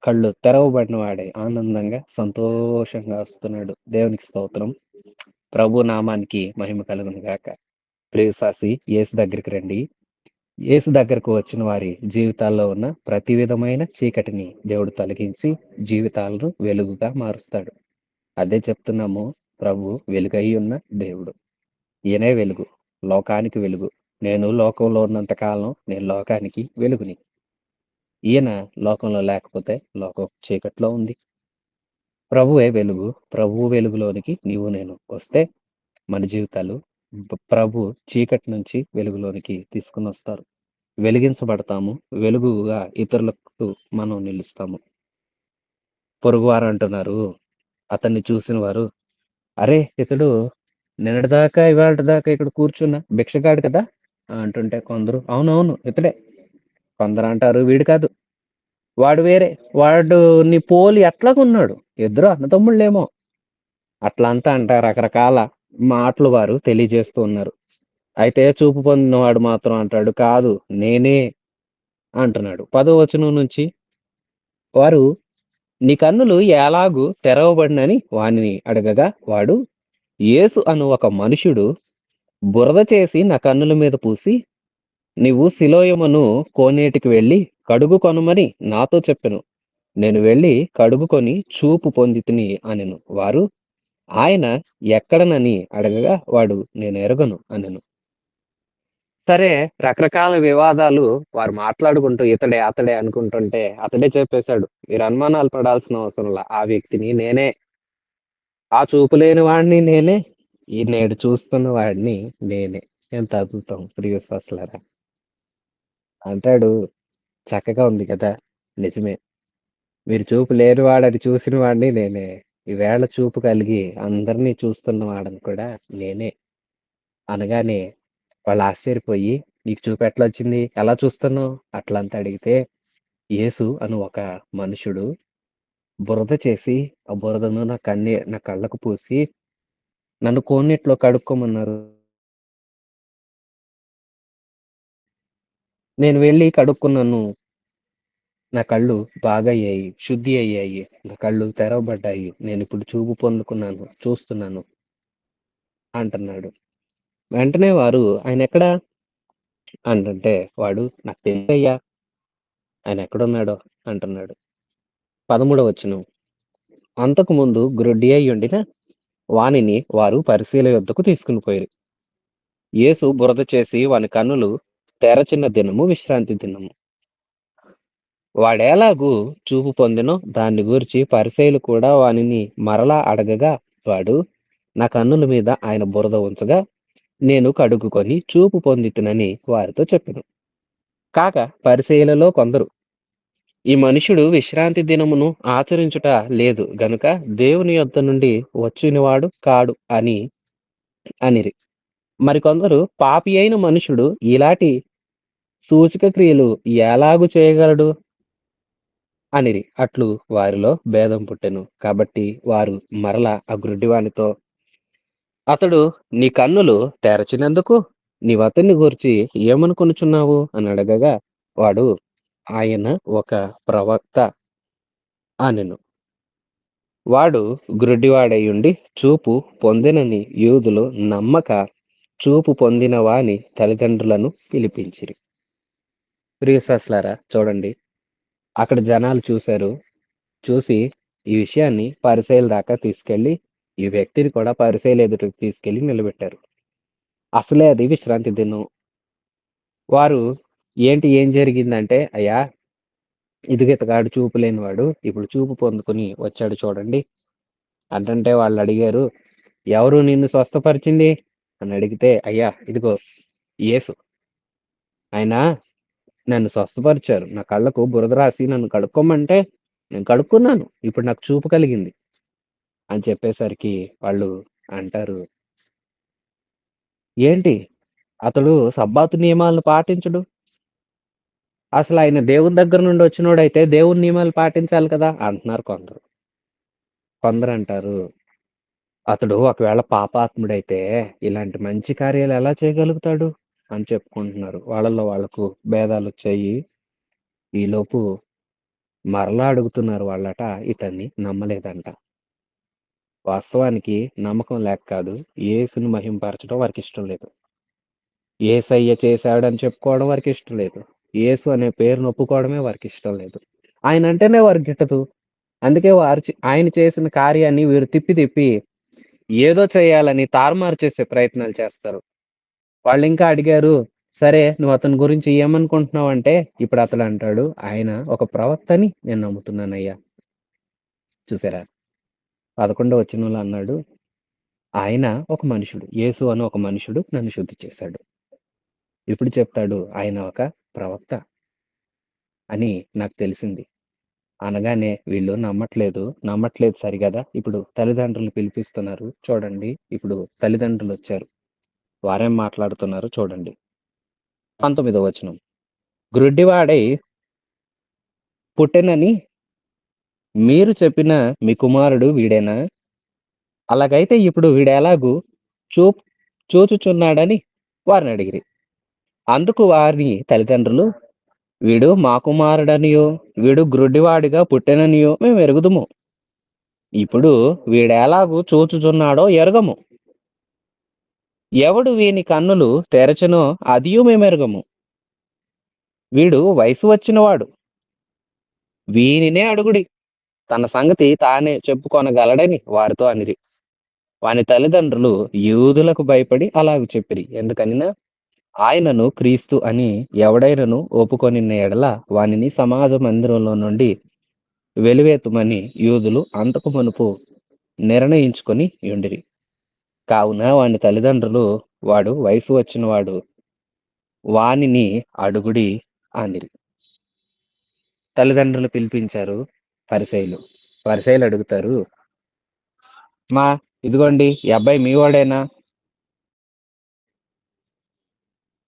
కళ్ళు తెరవబడిన వాడై ఆనందంగా, సంతోషంగా వస్తున్నాడు. దేవునికి స్తోత్రం. ప్రభు నామానికి మహిమ కలుగును గాక. ప్రియసాసి యేసు దగ్గరికి రండి. యేసు దగ్గరకు వచ్చిన వారి జీవితాల్లో ఉన్న ప్రతి విధమైన చీకటిని దేవుడు తొలగించి జీవితాలను వెలుగుగా మారుస్తాడు. అదే చెప్తున్నాము. ప్రభు వెలుగై ఉన్న దేవుడు. ఈయనే వెలుగు. లోకానికి వెలుగు. నేను లోకంలో ఉన్నంత కాలం నేను లోకానికి వెలుగుని. ఈయన లోకంలో లేకపోతే లోకం చీకట్లో ఉంది. ప్రభువే వెలుగు. ప్రభువు వెలుగులోనికి నీవు నేను వస్తే మన జీవితాలు ప్రభు చీకటి నుంచి వెలుగులోనికి తీసుకొనొస్తారు. వెలిగించబడతాము. వెలుగుగా ఇతరులకు మనం నిలుస్తాము. పొరుగువారు అంటున్నారు, అతన్ని చూసిన వారు, "అరే! ఇతడు నిన్నటిదాకా ఇవాల్టి దాకా ఇక్కడ కూర్చున్న భిక్షగాడు కదా!" అంటుంటే కొందరు, "అవునవును ఇతడే." కొందరంటారు, "వీడు కాదు. వాడు వేరే. వాడిని పోలి ఎట్లాగున్నాడు. ఇద్దరు అన్నదమ్ముళ్ళేమో." అట్లా అంతా రకరకాల మాటలు వారు తెలియజేస్తూ ఉన్నారు. అయితే చూపు పొందినవాడు మాత్రం అంటాడు, "కాదు నేనే" అంటున్నాడు. 10వ వచనం నుంచి వారు, "నీ కన్నులు ఎలాగు తెరవబడినని వానిని అడగగా వాడు, యేసు అను ఒక మనుష్యుడు బురద చేసి నా కన్నుల మీద పూసి, నీవు సిలోయమును కోనేటికి వెళ్లి కడుగు కొనమని నాతో చెప్పెను. నేను వెళ్లి కడుగుకొని చూపు పొందితిని అనెను. వారు, ఆయన ఎక్కడనని అడగగా వాడు, నేను ఎరుగను అనెను. సరే, రకరకాల వివాదాలు వారు మాట్లాడుకుంటూ ఇతడే, అతడే అనుకుంటుంటే అతడే చెప్పేశాడు. మీరు అనుమానాలు పడాల్సిన అవసరంలా. ఆ వ్యక్తిని నేనే. ఆ చూపు లేని వాడిని నేనే. ఈ నేడు చూస్తున్న వాడిని నేనే. ఎంత అద్భుతం ప్రియవిశ్వాసులారా. అంటాడు, చక్కగా ఉంది కదా! నిజమే. మీరు చూపు లేనివాడని చూసిన వాడిని నేనే. ఈవేళ చూపు కలిగి అందరినీ చూస్తున్న వాడని కూడా నేనే. అనగానే వాళ్ళు ఆశ్చర్యపోయి, "నీకు చూపు ఎట్లొచ్చింది? ఎలా చూస్తున్నావు?" అట్లంతా అడిగితే, యేసు అను ఒక మనుషుడు బురద చేసి, ఆ బురదను నా కళ్ళకు పూసి, నన్ను కోన్నీటిలో కడుక్కోమన్నారు. నేను వెళ్లి కడుక్కున్నాను. నా కళ్ళు బాగయ్యాయి. శుద్ధి అయ్యాయి. నా కళ్ళు తెరవబడ్డాయి. నేనిప్పుడు చూపు పొందుకున్నాను. చూస్తున్నాను అంటున్నాడు. వెంటనే వారు, "ఆయనెక్కడ?" అంటుంటే వాడు, "నాకు తెలీదయ్యా ఆయనెక్కడున్నాడో" అంటున్నాడు. 13వ వచనం. అంతకుముందు గ్రుడ్డి అయ్యుండిన వానిని వారు పరిసయ్యుల యొద్దకు తీసుకొని పోయిరి. యేసు బురద చేసి వాని కన్నులు తెరచిన దినము విశ్రాంతి దినము. వాడెలాగూ చూపు పొందెనో దాన్ని గూర్చి పరిసయ్యులు కూడా వానిని మరలా అడగగా వాడు, నా కన్నుల మీద ఆయన బురద ఉంచగా నేను కడుగుకొని చూపు పొందితినని వారితో చెప్పెను. కాగా పరిసయ్యులలో కొందరు, ఈ మనుష్యుడు విశ్రాంతి దినమును ఆచరించుట లేదు గనుక దేవుని యొద్ద నుండి వచ్చినవాడు కాడు అని అనిరి. మరికొందరు, పాపి అయిన మనుషుడు ఇలాటి సూచక క్రియలు ఎలాగు చేయగలడు అనిరి. అట్లు వారిలో భేదం పుట్టెను. కాబట్టి వారు మరలా ఆ గ్రుడ్డివానితో, అతడు నీ కన్నులు తెరచినందుకు నీవతన్ని గూర్చి ఏమనుకొనుచున్నావు అని అడగగా వాడు, ఆయన ఒక ప్రవక్త అనెను. వాడు గ్రుడ్డివాడైయుండి చూపు పొందెనని యూదులు నమ్మక చూపు పొందిన వాని తల్లిదండ్రులను పిలిపించిరి. ప్రియసస్లారా చూడండి, అక్కడ జనాలు చూశారు. చూసి ఈ విషయాన్ని పరిసయ్యుల దాకా తీసుకెళ్లి ఈ వ్యక్తిని కూడా పరిసయ్యుల ఎదుటకు తీసుకెళ్లి నిలబెట్టారు. అసలే అది విశ్రాంతి దినం. వారు, ఏం జరిగిందంటే, అయ్యా ఇదిగో ఇతగాడు చూపు లేనివాడు ఇప్పుడు చూపు పొందుకొని వచ్చాడు చూడండి అంటంటే వాళ్ళు అడిగారు, ఎవరు నిన్ను స్వస్థపరిచింది అని అడిగితే, అయ్యా ఇదిగో యేసు, ఆయన నన్ను స్వస్థపరిచారు. నా కళ్ళకు బురద రాసి నన్ను కడుక్కోమంటే నేను కడుక్కున్నాను. ఇప్పుడు నాకు చూపు కలిగింది అని చెప్పేసరికి వాళ్ళు అంటారు, ఏంటి అతడు సబ్బాతు నియమాలను పాటించడు. అసలు ఆయన దేవుని దగ్గర నుండి వచ్చినోడైతే దేవుని నియమాలు పాటించాలి కదా అంటున్నారు కొందరు. కొందరు అంటారు, అతడు ఒకవేళ పాపాత్ముడైతే ఇలాంటి మంచి కార్యాలు ఎలా చేయగలుగుతాడు అని చెప్పుకుంటున్నారు. వాళ్ళలో వాళ్ళకు భేదాలొచ్చాయి. ఈలోపు మరలా అడుగుతున్నారు వాళ్ళట ఇతన్ని నమ్మలేదంట. వాస్తవానికి నమ్మకం లేక కాదు. యేసుని మహిమపరచడం వారికిష్టం లేదు. యేసయ్య చేశాడని చెప్పుకోవడం వారికిష్టం లేదు. యేసు అనే పేరును ఒప్పుకోవడమే వారికిష్టం లేదు. ఆయనంటేనే వారికి గిట్టదు. అందుకే ఆయన చేసిన కార్యాన్ని వీరు తిప్పి తిప్పి ఏదో చేయాలని తారుమారు చేసే ప్రయత్నాలు చేస్తారు. వాళ్ళింకా అడిగారు, "సరే నువ్వు అతని గురించి ఏమనుకుంటున్నావంటే" ఇప్పుడు అతడంటాడు, "ఆయన ఒక ప్రవక్తని నేను నమ్ముతున్నానయ్యా." చూసారా? 11వ వచనంలో అన్నాడు, "ఆయన ఒక మనుషుడు. యేసు అను ఒక మనుషుడు నన్ను శుద్ధి చేశాడు." ఇప్పుడు చెప్తాడు, "ఆయన ఒక ప్రవక్త అని నాకు తెలిసింది." అనగానే వీళ్ళు నమ్మట్లేదు సరిగదా! ఇప్పుడు తల్లిదండ్రులు పిలిపిస్తున్నారు. చూడండి. ఇప్పుడు తల్లిదండ్రులొచ్చారు. వారేం మాట్లాడుతున్నారో చూడండి. 19వ వచనం. "గ్రుడ్డివాడై పుట్టెనని మీరు చెప్పిన మీ కుమారుడు వీడేనా? అలాగైతే ఇప్పుడు వీడెలాగు చూప్ చూచుచున్నాడని వారినడిగిరి. అందుకు వారి తల్లిదండ్రులు, వీడు మా కుమారుడనియో, వీడు గ్రుడ్డివాడిగా పుట్టెననియో మేమెరుగుదుము. ఇప్పుడు వీడెలాగు చూచుచున్నాడో ఎరుగము. ఎవడు వీని కన్నులు తెరచెనో అదియు మేమెరుగము. వీడు వయసు వచ్చినవాడు. వీనినే అడుగుడి. తన సంగతి తానే చెప్పుకొనగలడని వారితో అనిరి. వాని తల్లిదండ్రులు యూదులకు భయపడి అలాగు చెప్పిరి. ఎందుకనినా ఆయనను క్రీస్తు అని ఎవడైనను ఒప్పుకొనిన ఎడల వానిని సమాజ మందిరంలో నుండి వెలివేతుమని యూదులు అంతకు మునుపు నిర్ణయించుకొని యుండిరి. కావున వాని తల్లిదండ్రులు వాడు వయసు వచ్చినవాడు, వానిని అడుగుడి అనిరి. తల్లిదండ్రులు పిలిపించారు పరిసయ్యులు. పరిసయ్యులు అడుగుతారు, మా ఇదిగోండి ఈ అబ్బాయి మీ వాడేనా?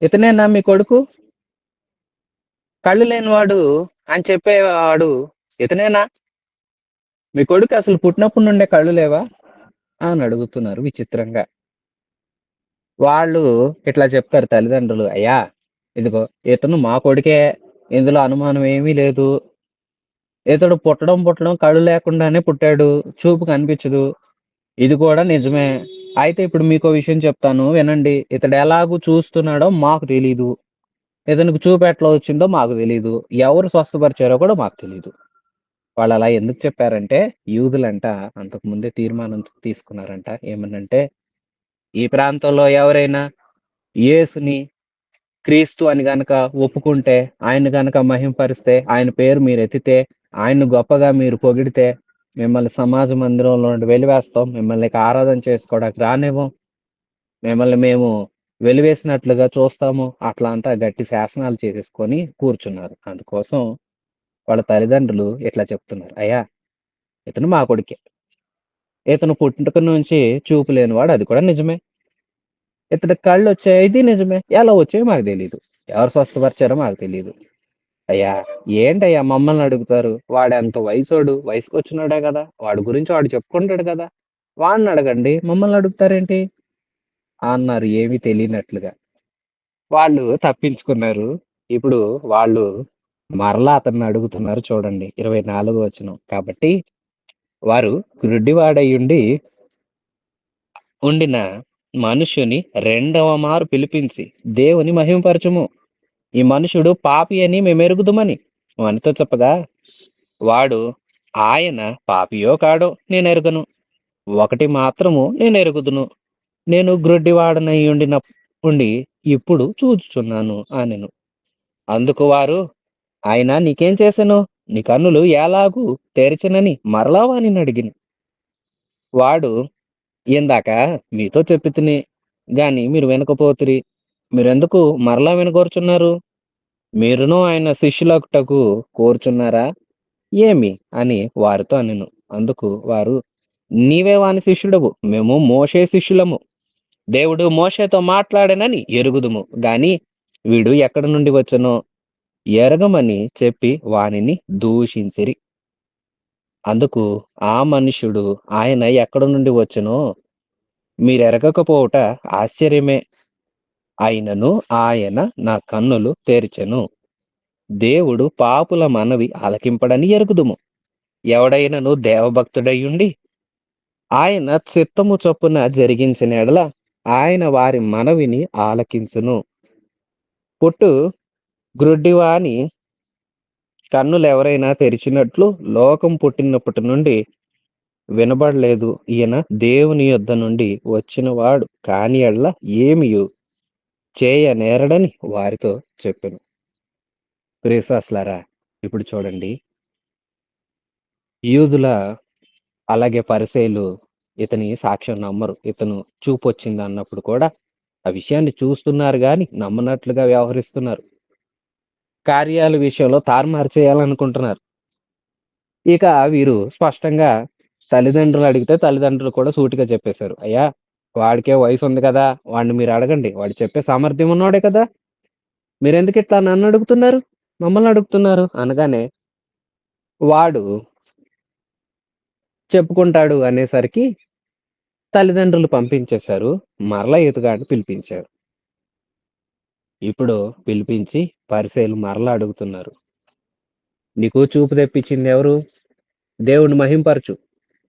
ఇతనేనా మీ కొడుకు? కళ్ళు లేనివాడు అని చెప్పేవాడు ఇతనేనా? మీ కొడుకు అసలు పుట్టినప్పటి నుండే కళ్ళు లేవా అని అడుగుతున్నారు విచిత్రంగా. వాళ్ళు ఇట్లా చెప్తారు తల్లిదండ్రులు, అయ్యా ఇదిగో ఇతను మా కొడుకే, ఇందులో అనుమానం ఏమీ లేదు. ఇతడు పుట్టడం కళ్ళు లేకుండానే పుట్టాడు, చూపు కనిపించదు. ఇది కూడా నిజమే. అయితే ఇప్పుడు మీకో విషయం చెప్తాను వినండి. ఇతడు ఎలాగూ చూస్తున్నాడో మాకు తెలీదు. ఇతనికి చూపు ఎట్లా వచ్చిందో మాకు తెలీదు. ఎవరు స్వస్థపరిచారో కూడా మాకు తెలీదు. వాళ్ళు అలా ఎందుకు చెప్పారంటే యూదులంట అంతకు ముందే తీర్మానం తీసుకున్నారంట. ఏమనంటే ఈ ప్రాంతంలో ఎవరైనా యేసుని క్రీస్తు అని గనక ఒప్పుకుంటే, ఆయన గనక మహిమపరిస్తే, ఆయన పేరు మీరు ఎత్తితే, ఆయన్ని గొప్పగా మీరు పొగిడితే, మిమ్మల్ని సమాజ మందిరంలో నుండి వెలివేస్తాం. మిమ్మల్ని ఇక ఆరాధన చేసుకోవడానికి రానివ్వం. మిమ్మల్ని మేము వెలివేసినట్లుగా చూస్తాము. అట్లా అంతా గట్టి శాసనాలు చేసేసుకొని కూర్చున్నారు. అందుకోసం వాళ్ళ తల్లిదండ్రులు ఇట్లా చెప్తున్నారు, అయ్యా ఇతను మా కొడుకే. ఇతను పుట్టుక నుంచి చూపు లేనివాడు, అది కూడా నిజమే. ఇతనికి కళ్ళు వచ్చాయి, ఇది నిజమే. ఎలా వచ్చాయో మాకు తెలీదు. ఎవరు స్వస్థపరిచారో మాకు తెలీదు. అయ్యా ఏంటయ్యా మమ్మల్ని అడుగుతారు? వాడెంత వయసోడు, వయసుకొచ్చినోడే కదా, వాడి గురించి వాడు చెప్పుకుంటాడు కదా, వాడిని అడగండి, మమ్మల్ని అడుగుతారేంటి అన్నారు ఏమీ తెలియనట్లుగా. వాళ్ళు తప్పించుకున్నారు. ఇప్పుడు వాళ్ళు మరలా అతన్ని అడుగుతున్నారు. చూడండి 24వ వచనం. కాబట్టి వారు గ్రుడ్డివాడయుండి ఉండిన మనుష్యుని రెండవ మారు పిలిపించి దేవుని మహిమపరచుము, ఈ మనుషుడు పాపి అని మేమెరుగుదుమని వానితో చెప్పగా, వాడు ఆయన పాపియో కాడో నేనెరుగను. ఒకటి మాత్రము నేనెరుగుదును, నేను గ్రుడ్డివాడనై ఉండి ఇప్పుడు చూచుచున్నాను అనెను. అందుకు వారు, ఆయన నీకేం చేసెను? నీ కన్నులు ఎలాగూ తెరిచెనని మరలా వానిని అడిగిన. వాడు, ఇందాక మీతో చెప్పితిని గాని మీరు వినకపోతిరి. మీరెందుకు మరలా వినగోరుచున్నారు? మీరును ఆయన శిష్యులగుటకు కోరుచున్నారా ఏమి అని వారితో అనెను. అందుకు వారు, నీవే వాని శిష్యుడవు, మేము మోషే శిష్యులము. దేవుడు మోషేతో మాట్లాడెనని ఎరుగుదుము గాని వీడు ఎక్కడి నుండి వచ్చెనో ఎరగమని చెప్పి వానిని దూషించిరి. అందుకు ఆ మనుష్యుడు ఆయన ఎక్కడ నుండి వచ్చెనో మీరెరగకపోవుట ఆశ్చర్యమే. అయినను ఆయన నా కన్నులు తెరిచెను. దేవుడు పాపుల మనవి ఆలకింపడని ఎరుగుదుము. ఎవడైనను దేవభక్తుడయ్యుండి ఆయన చిత్తము చొప్పున జరిగించిన యెడల ఆయన వారి మనవిని ఆలకించును. పుట్టు గ్రుడ్డివాని కన్నులెవరైనా తెరిచినట్లు లోకం పుట్టినప్పటి నుండి వినబడలేదు. ఈయన దేవుని యొద్ద నుండి వచ్చినవాడు కాని యెడల ఏమియు చేయనేరడని వారితో చెప్పెను. ప్రియసహస్లారా, ఇప్పుడు చూడండి, యూదుల అలాగే పరిసయ్యులు ఇతని సాక్ష్యం నమ్మరు. ఇతను చూపొచ్చింది అన్నప్పుడు కూడా ఆ విషయాన్ని చూస్తున్నారు గాని నమ్మనట్లుగా వ్యవహరిస్తున్నారు. కార్యాల విషయంలో తారుమారు చేయాలనుకుంటున్నారు. ఇక వీరు స్పష్టంగా తల్లిదండ్రులు అడిగితే తల్లిదండ్రులు కూడా సూటిగా చెప్పేశారు. అయ్యా, వాడికే వయసు ఉంది కదా, వాడిని మీరు అడగండి. వాడు చెప్పే సామర్థ్యం ఉన్నోడే కదా. మీరెందుకు ఇట్లా నన్ను అడుగుతున్నారు, మమ్మల్ని అడుగుతున్నారు అనగానే వాడు చెప్పుకుంటాడు అనేసరికి తల్లిదండ్రులు పంపించేశారు. మరలా ఇతగాడిని పిలిపించారు. ఇప్పుడు పిలిపించి పరిసయ్యులు మరలా అడుగుతున్నారు. నీకు చూపు తెప్పించింది ఎవరు? దేవుణ్ణి మహింపరచు.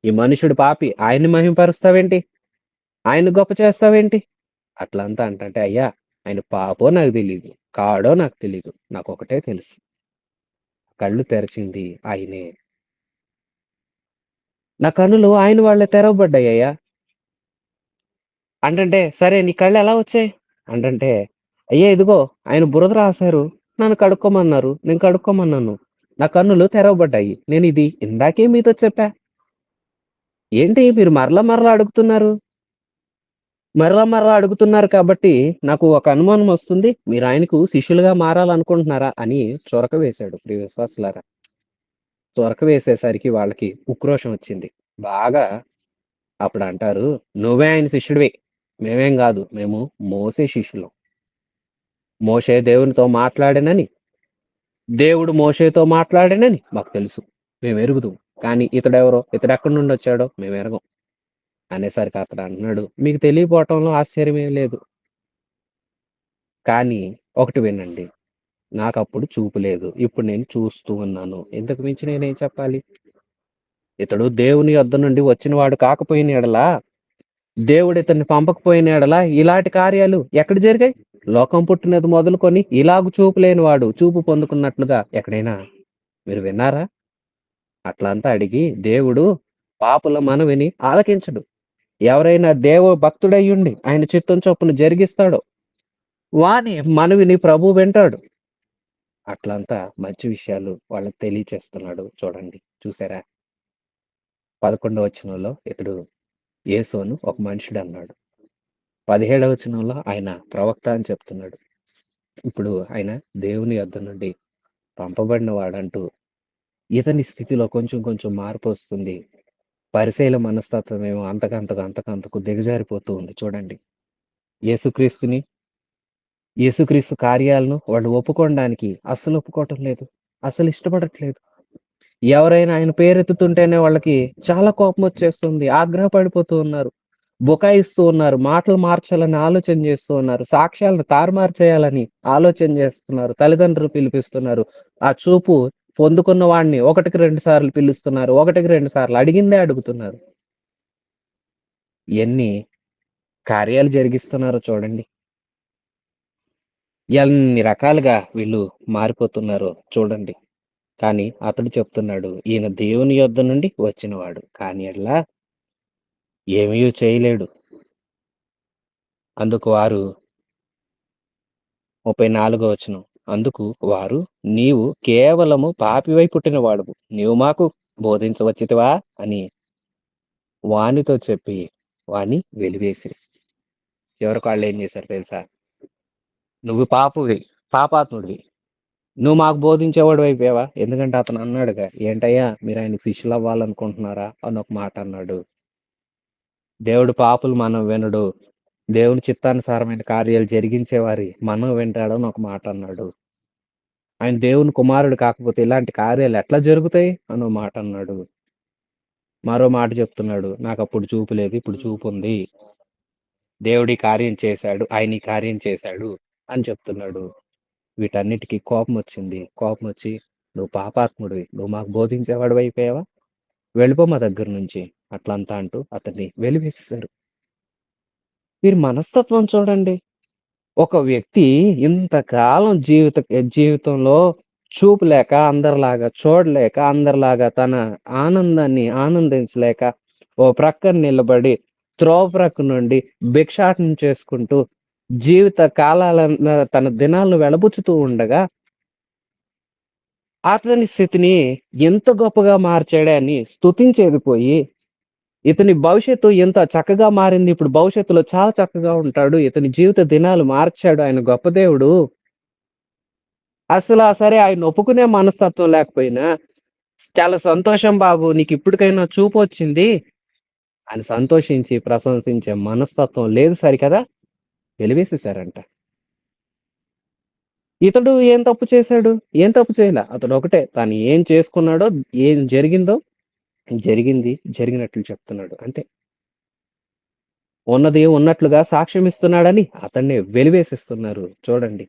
ఈ మనుషుడు పాపి, ఆయన్ని మహింపరుస్తావేంటి? ఆయన్ని గొప్ప చేస్తావేంటి? అట్లంతా అంటే, అయ్యా, ఆయన పాపో నాకు తెలీదు, కాడో నాకు తెలీదు. నాకొకటే తెలుసు, కళ్ళు తెరిచింది ఆయనే. నా కన్నులు ఆయన వాళ్ళే తెరవబడ్డాయ్యా అంటే, సరే నీ కళ్ళు ఎలా వచ్చాయి అంటే, అయ్యా ఇదిగో ఆయన బురద రాశారు, నన్ను కడుక్కోమన్నారు, నేను కడుక్కోమన్నాను, నా కన్నులు తెరవబడ్డాయి. నేను ఇది ఇందాకే మీతో చెప్పా. ఏంటి మీరు మరలా మరలా అడుగుతున్నారు? మరలా మరలా అడుగుతున్నారు కాబట్టి నాకు ఒక అనుమానం వస్తుంది. మీరు ఆయనకు శిష్యులుగా మారాలనుకుంటున్నారా అని చొరక వేశాడు. ప్రియ విశ్వాసులారా, చొరక వేసేసరికి వాళ్ళకి ఉక్రోషం వచ్చింది బాగా. అప్పుడు అంటారు, నువ్వే ఆయన శిష్యుడివి, మేమేం కాదు, మేము మోసే శిష్యులం. మోషే దేవునితో మాట్లాడానని, దేవుడు మోషేతో మాట్లాడానని మాకు తెలుసు, మేము ఎరుగుదు. కానీ ఇతడెవరో, ఇతడు ఎక్కడి నుండి వచ్చాడో మేము ఎరగం అనేసరికి అతడు అన్నాడు, మీకు తెలియపోవటంలో ఆశ్చర్యమేం లేదు. కానీ ఒకటి వినండి, నాకప్పుడు చూపు లేదు, ఇప్పుడు నేను చూస్తూ ఉన్నాను. ఇంతకు మించి నేనేం చెప్పాలి? ఇతడు దేవుని యొద్ద నుండి వచ్చినవాడు కాకపోయిన యెడల, దేవుడు ఇతన్ని పంపకపోయిన యెడల ఇలాంటి కార్యాలు ఎక్కడ జరిగాయి? లోకం పుట్టినది మొదలుకొని ఇలాగు చూపు లేనివాడు చూపు పొందుకున్నట్లుగా ఎక్కడైనా మీరు విన్నారా? అట్లంతా అడిగి దేవుడు పాపుల మనవిని ఆలకించడు. ఎవరైనా దేవ భక్తుడయ్యుండి ఆయన చిత్తం చొప్పున జరిగిస్తాడో వాని మనవిని ప్రభు వింటాడు. అట్లంతా మంచి విషయాలు వాళ్ళకి తెలియచేస్తున్నాడు. చూడండి, చూసారా? 11వ వచనంలో ఇతడు యేసు అను ఒక మనుషుడు అన్నాడు. 17వ వచనంలో ఆయన ప్రవక్త అని చెప్తున్నాడు. ఇప్పుడు ఆయన దేవుని యొద్ద నుండి పంపబడిన వాడంటూ ఇతని స్థితిలో కొంచెం కొంచెం మార్పు వస్తుంది. పరిసయ్యుల మనస్తత్వం ఏమో అంతకంతకు దిగజారిపోతూ ఉంది. చూడండి, యేసుక్రీస్తుని, యేసుక్రీస్తు కార్యాలను వాళ్ళు ఒప్పుకోవడానికి అస్సలు ఒప్పుకోవటం లేదు, అసలు ఇష్టపడట్లేదు. ఎవరైనా ఆయన పేరెత్తుతుంటేనే వాళ్ళకి చాలా కోపం వచ్చేస్తుంది, ఆగ్రహపడిపోతూ ఉన్నారు, బుకాయిస్తూ ఉన్నారు, మాటలు మార్చాలని ఆలోచన చేస్తూ ఉన్నారు, సాక్ష్యాలను తారుమారు చేయాలని ఆలోచన చేస్తున్నారు, తల్లిదండ్రులు పిలిపిస్తున్నారు, ఆ చూపు పొందుకున్న వాడిని 1కి 2 సార్లు పిలుస్తున్నారు, 1కి 2 సార్లు అడిగిందే అడుగుతున్నారు. ఎన్ని కార్యాలు జరిగిస్తున్నారో చూడండి, ఎన్ని రకాలుగా వీళ్ళు మారిపోతున్నారో చూడండి. కానీ అతడు చెప్తున్నాడు, ఈయన దేవుని యొద్ద నుండి వచ్చినవాడు కానీ ఎట్లా ఏమీ చేయలేడు. అందుకు వారు 34వ వచనం, అందుకు వారు, నీవు కేవలము పాపివై పుట్టిన వాడువు, నీవు మాకు బోధించవచ్చితివా అని వానితో చెప్పి వాని వెలివేసిరి. చివరికి వాళ్ళు ఏం చేశారు తెలుసా? నువ్వు పాపువి, పాపాత్ముడివి, నువ్వు మాకు బోధించేవాడు అయిపోయావా? ఎందుకంటే అతను అన్నాడుగా, ఏంటయ్యా మీరు ఆయనకు శిష్యులు అవ్వాలనుకుంటున్నారా అని ఒక మాట అన్నాడు. దేవుడు పాపులు మనం వినడు, దేవుని చిత్తానుసారమైన కార్యాలు జరిగించేవారి మనం వింటాడని ఒక మాట అన్నాడు. ఆయన దేవుని కుమారుడు కాకపోతే ఇలాంటి కార్యాలు ఎట్లా జరుగుతాయి అని మాట అన్నాడు. మరో మాట చెప్తున్నాడు, నాకు అప్పుడు చూపు లేదు, ఇప్పుడు చూపు ఉంది. దేవుడు ఈ కార్యం చేశాడు. ఆయన ఈ కార్యం చేశాడు అని చెప్తున్నాడు. వీటన్నిటికి కోపమొచ్చింది. కోపమొచ్చి, "నువ్వు పాపాత్ముడివి. నువ్వు మాకు బోధించేవాడివైపోయావా? వెళ్ళిపో మా దగ్గర నుంచి." అట్లంతా అంటూ అతన్ని వెలివేసేశారు. వీరి మనస్తత్వం చూడండి. ఒక వ్యక్తి ఇంతకాలం జీవితంలో చూపు లేక, అందరిలాగా చూడలేక, అందరిలాగా తన ఆనందాన్ని ఆనందించలేక, ఓ ప్రక్కన నిలబడి, త్రోవ ప్రక్క నుండి భిక్షాటన చేసుకుంటూ, జీవిత తన దినాలను వెలబుచ్చుతూ ఉండగా, అతని స్థితిని ఎంత గొప్పగా మార్చాడే అని స్తుతించేది పోయి, ఇతని భవిష్యత్తు ఎంత చక్కగా మారింది. ఇప్పుడు భవిష్యత్తులో చాలా చక్కగా ఉంటాడు. ఇతని జీవిత దినాలు మార్చాడు. ఆయన గొప్ప దేవుడు. సరే ఆయన ఒప్పుకునే మనస్తత్వం లేకపోయినా, చాలా సంతోషం బాబు నీకిప్పటికైనా చూపొచ్చింది అని సంతోషించి, ప్రశంసించే మనస్తత్వం లేదు సరికదా! వెలివేసేసారంట. ఇతడు ఏం తప్పు చేశాడు? ఏం తప్పు చేయలా. అతడొకటే తాను ఏం చేసుకున్నాడో, ఏం జరిగిందో జరిగింది, జరిగినట్లు చెప్తున్నాడు. అంతే. ఉన్నది ఉన్నట్లుగా సాక్ష్యమిస్తున్నాడని అతన్నే వెలివేసేస్తున్నారు. చూడండి.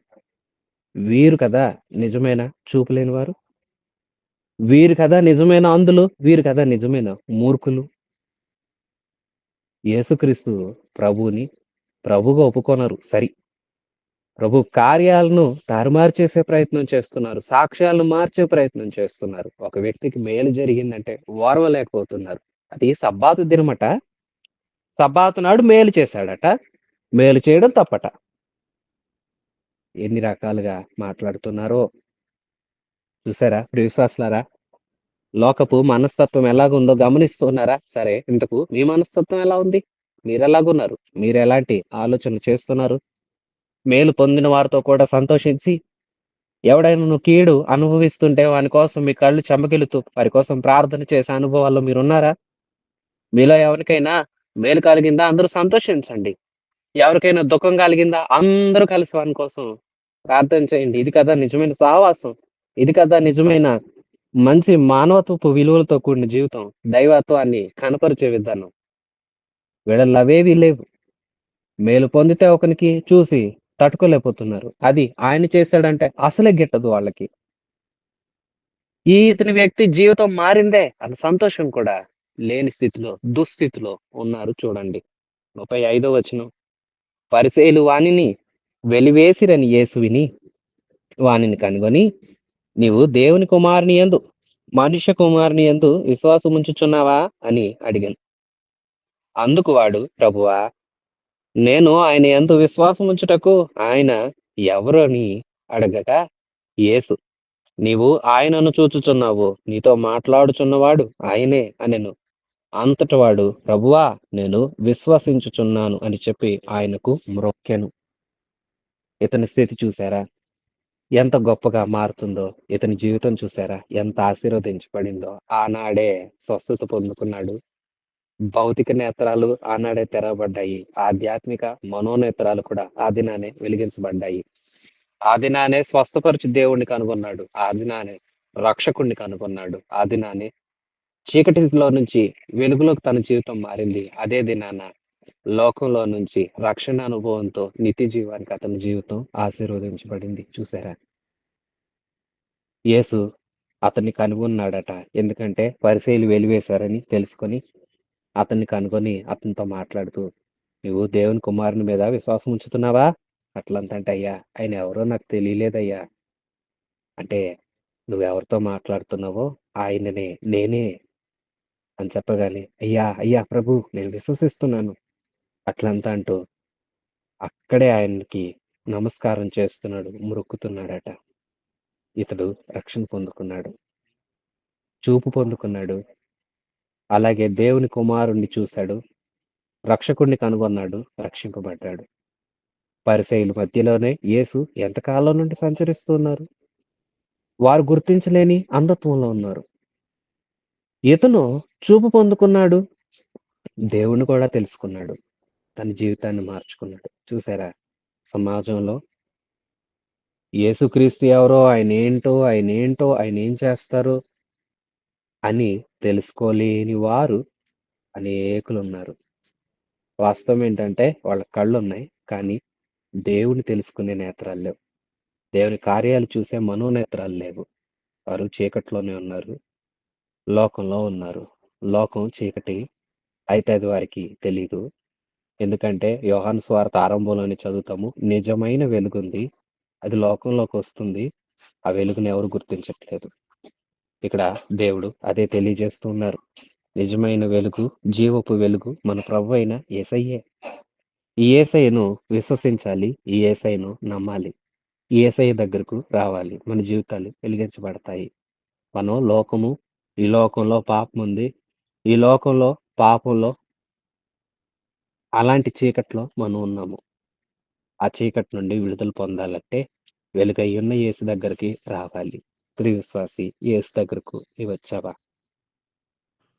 వీరు కదా నిజమైన చూపులేని వారు. వీరు కదా నిజమైన అంధులు. వీరు కదా నిజమైన మూర్ఖులు. యేసుక్రీస్తు ప్రభువుని ప్రభువుగా ఒప్పుకోనరు. సరి. ప్రభు కార్యాలను తారుమారు చేసే ప్రయత్నం చేస్తున్నారు. సాక్ష్యాలను మార్చే ప్రయత్నం చేస్తున్నారు. ఒక వ్యక్తికి మేలు జరిగిందంటే ఓర్వలేకపోతున్నారు. అది సబ్బాతు దినమట. సబ్బాతు నాడు మేలు చేశాడట. మేలు చేయడం తప్పట. ఎన్ని రకాలుగా మాట్లాడుతున్నారో చూసారా ప్రియ విశ్వాసులారా? లోకపు మనస్తత్వం ఎలాగుందో గమనిస్తున్నారా? సరే ఇంతకు మీ మనస్తత్వం ఎలా ఉంది? మీరెలాగున్నారు? మీరెలాంటి ఆలోచనలు చేస్తున్నారు? మేలు పొందిన వారితో కూడా సంతోషించి, ఎవడైనను కీడు అనుభవిస్తుంటే వాని కోసం మీ కళ్ళు చెమ్మగిల్లుతూ వారి కోసం ప్రార్థన చేసే అనుభవాల్లో మీరున్నారా? మీలో ఎవరికైనా మేలు కలిగిందా? అందరూ సంతోషించండి. ఎవరికైనా దుఃఖం కలిగిందా? అందరూ కలిసి వాని కోసం ప్రార్థన చేయండి. ఇది కదా నిజమైన సహవాసం. ఇది కదా నిజమైన మంచి మానవత్వపు విలువలతో కూడిన జీవితం. దైవత్వాన్ని కనపరిచే విధానం. వీళ్ళలో అవేవీ లేవు. మేలు పొందితే ఒకనికి చూసి తట్టుకోలేకపోతున్నారు. అది ఆయన చేశాడంటే అసలే గిట్టదు వాళ్ళకి. ఇతని వ్యక్తి జీవితం మారిందే అన్న సంతోషం కూడా లేని స్థితిలో, దుస్థితిలో ఉన్నారు చూడండి. 35వ వచనం. పరిసయ్యులు వానిని వెలివేసిరని యేసు విని వానిని కనుగొని, నీవు దేవుని కుమారుని యందు, మనుష్య కుమారుని యందు విశ్వాసముంచుచున్నావా అని అడిగాను. అందుకు వాడు, ప్రభువా, నేను ఆయన యందు విశ్వాసముంచుటకు ఆయన ఎవరు అని అడగగా, యేసు, నీవు ఆయనను చూచుచున్నావు, నీతో మాట్లాడుచున్నవాడు ఆయనే అనెను. అంతట వాడు, ప్రభువా, నేను విశ్వసించుచున్నాను అని చెప్పి ఆయనకు మ్రొక్కెను. ఇతని స్థితి చూసారా? ఎంత గొప్పగా మారుతుందో. ఇతని జీవితం చూసారా? ఎంత ఆశీర్వదించబడిందో. ఆనాడే స్వస్థత పొందుకున్నాడు. భౌతిక నేత్రాలు ఆనాడే తెరవబడ్డాయి. ఆధ్యాత్మిక మనోనేత్రాలు కూడా ఆ దినానే వెలిగించబడ్డాయి. ఆ దినానే స్వస్థపరిచి దేవుణ్ణి కనుగొన్నాడు. ఆ దినానే రక్షకుణ్ణి కనుగొన్నాడు. ఆ దినానే చీకటిలో నుంచి వెలుగులోకి తన జీవితం మారింది. అదే దినాన లోకంలో నుంచి రక్షణ అనుభవంతో నిత్య జీవానికి అతని జీవితం ఆశీర్వదించబడింది. చూసారా? యేసు అతన్ని కనుగొన్నాడట. ఎందుకంటే పరిసయ్యులు వెలివేశారని తెలుసుకొని అతన్ని కనుగొని అతనితో మాట్లాడుతూ, "నువ్వు దేవుని కుమారుని మీద విశ్వాసం ఉంచుతున్నావా?" అట్లంతా అంటే, "అయ్యా, ఆయన ఎవరో నాకు తెలియలేదయ్యా." అంటే, "నువ్వెవరితో మాట్లాడుతున్నావో ఆయననే, నేనే" అని చెప్పగానే, "అయ్యా, అయ్యా ప్రభు, నేను విశ్వసిస్తున్నాను." అట్లంతా అంటూ అక్కడే ఆయనకి నమస్కారం చేస్తున్నాడు. మొక్కుతున్నాడట. ఇతడు రక్షణ పొందుకున్నాడు. చూపు పొందుకున్నాడు. అలాగే దేవుని కుమారుణ్ణి చూశాడు. రక్షకుడిని కనుగొన్నాడు. రక్షింపబడ్డాడు. పరిసయ్యుల మధ్యలోనే యేసు ఎంతకాలం నుండి సంచరిస్తూ ఉన్నారు. వారు గుర్తించలేని అంధత్వంలో ఉన్నారు. ఇతను చూపు పొందుకున్నాడు. దేవుణ్ణి కూడా తెలుసుకున్నాడు. తన జీవితాన్ని మార్చుకున్నాడు. చూసారా? సమాజంలో యేసుక్రీస్తు ఎవరో, ఆయనేం చేస్తారో అని తెలుసుకోలేని వారు అనేకులున్నారు. వాస్తవం ఏంటంటే వాళ్ళకి కళ్ళున్నాయి. కానీ దేవుడిని తెలుసుకునే నేత్రాలు లేవు. దేవుని కార్యాలు చూసే మనోనేత్రాలు లేవు. వారు చీకట్లోనే ఉన్నారు. లోకంలో ఉన్నారు. లోకం చీకటి. అయితే అది వారికి తెలీదు. ఎందుకంటే యోహాను సువార్త ఆరంభంలోనే చదువుతాము. నిజమైన వెలుగుంది. అది లోకంలోకొస్తుంది. ఆ వెలుగుని ఎవరు గుర్తించట్లేదు. ఇక్కడ దేవుడు అదే తెలియజేస్తూ ఉన్నారు. నిజమైన వెలుగు, జీవపు వెలుగు మన ప్రభువైన యేసయ్యే. ఈ యేసయ్యను విశ్వసించాలి. ఈ యేసయ్యను నమ్మాలి. ఈ యేసయ్య దగ్గరకు రావాలి. మన జీవితాలు వెలిగించబడతాయి. మనం ఈ లోకంలో పాపముంది. ఈ లోకంలో పాపంలో అలాంటి చీకట్లో మనం ఉన్నాము. ఆ చీకటి నుండి విడుదల పొందాలంటే వెలుగయ్యున్న యేసు దగ్గరికి రావాలి. ప్రియ విశ్వాసి, యేసు దగ్గరకు నీవొచ్చావా?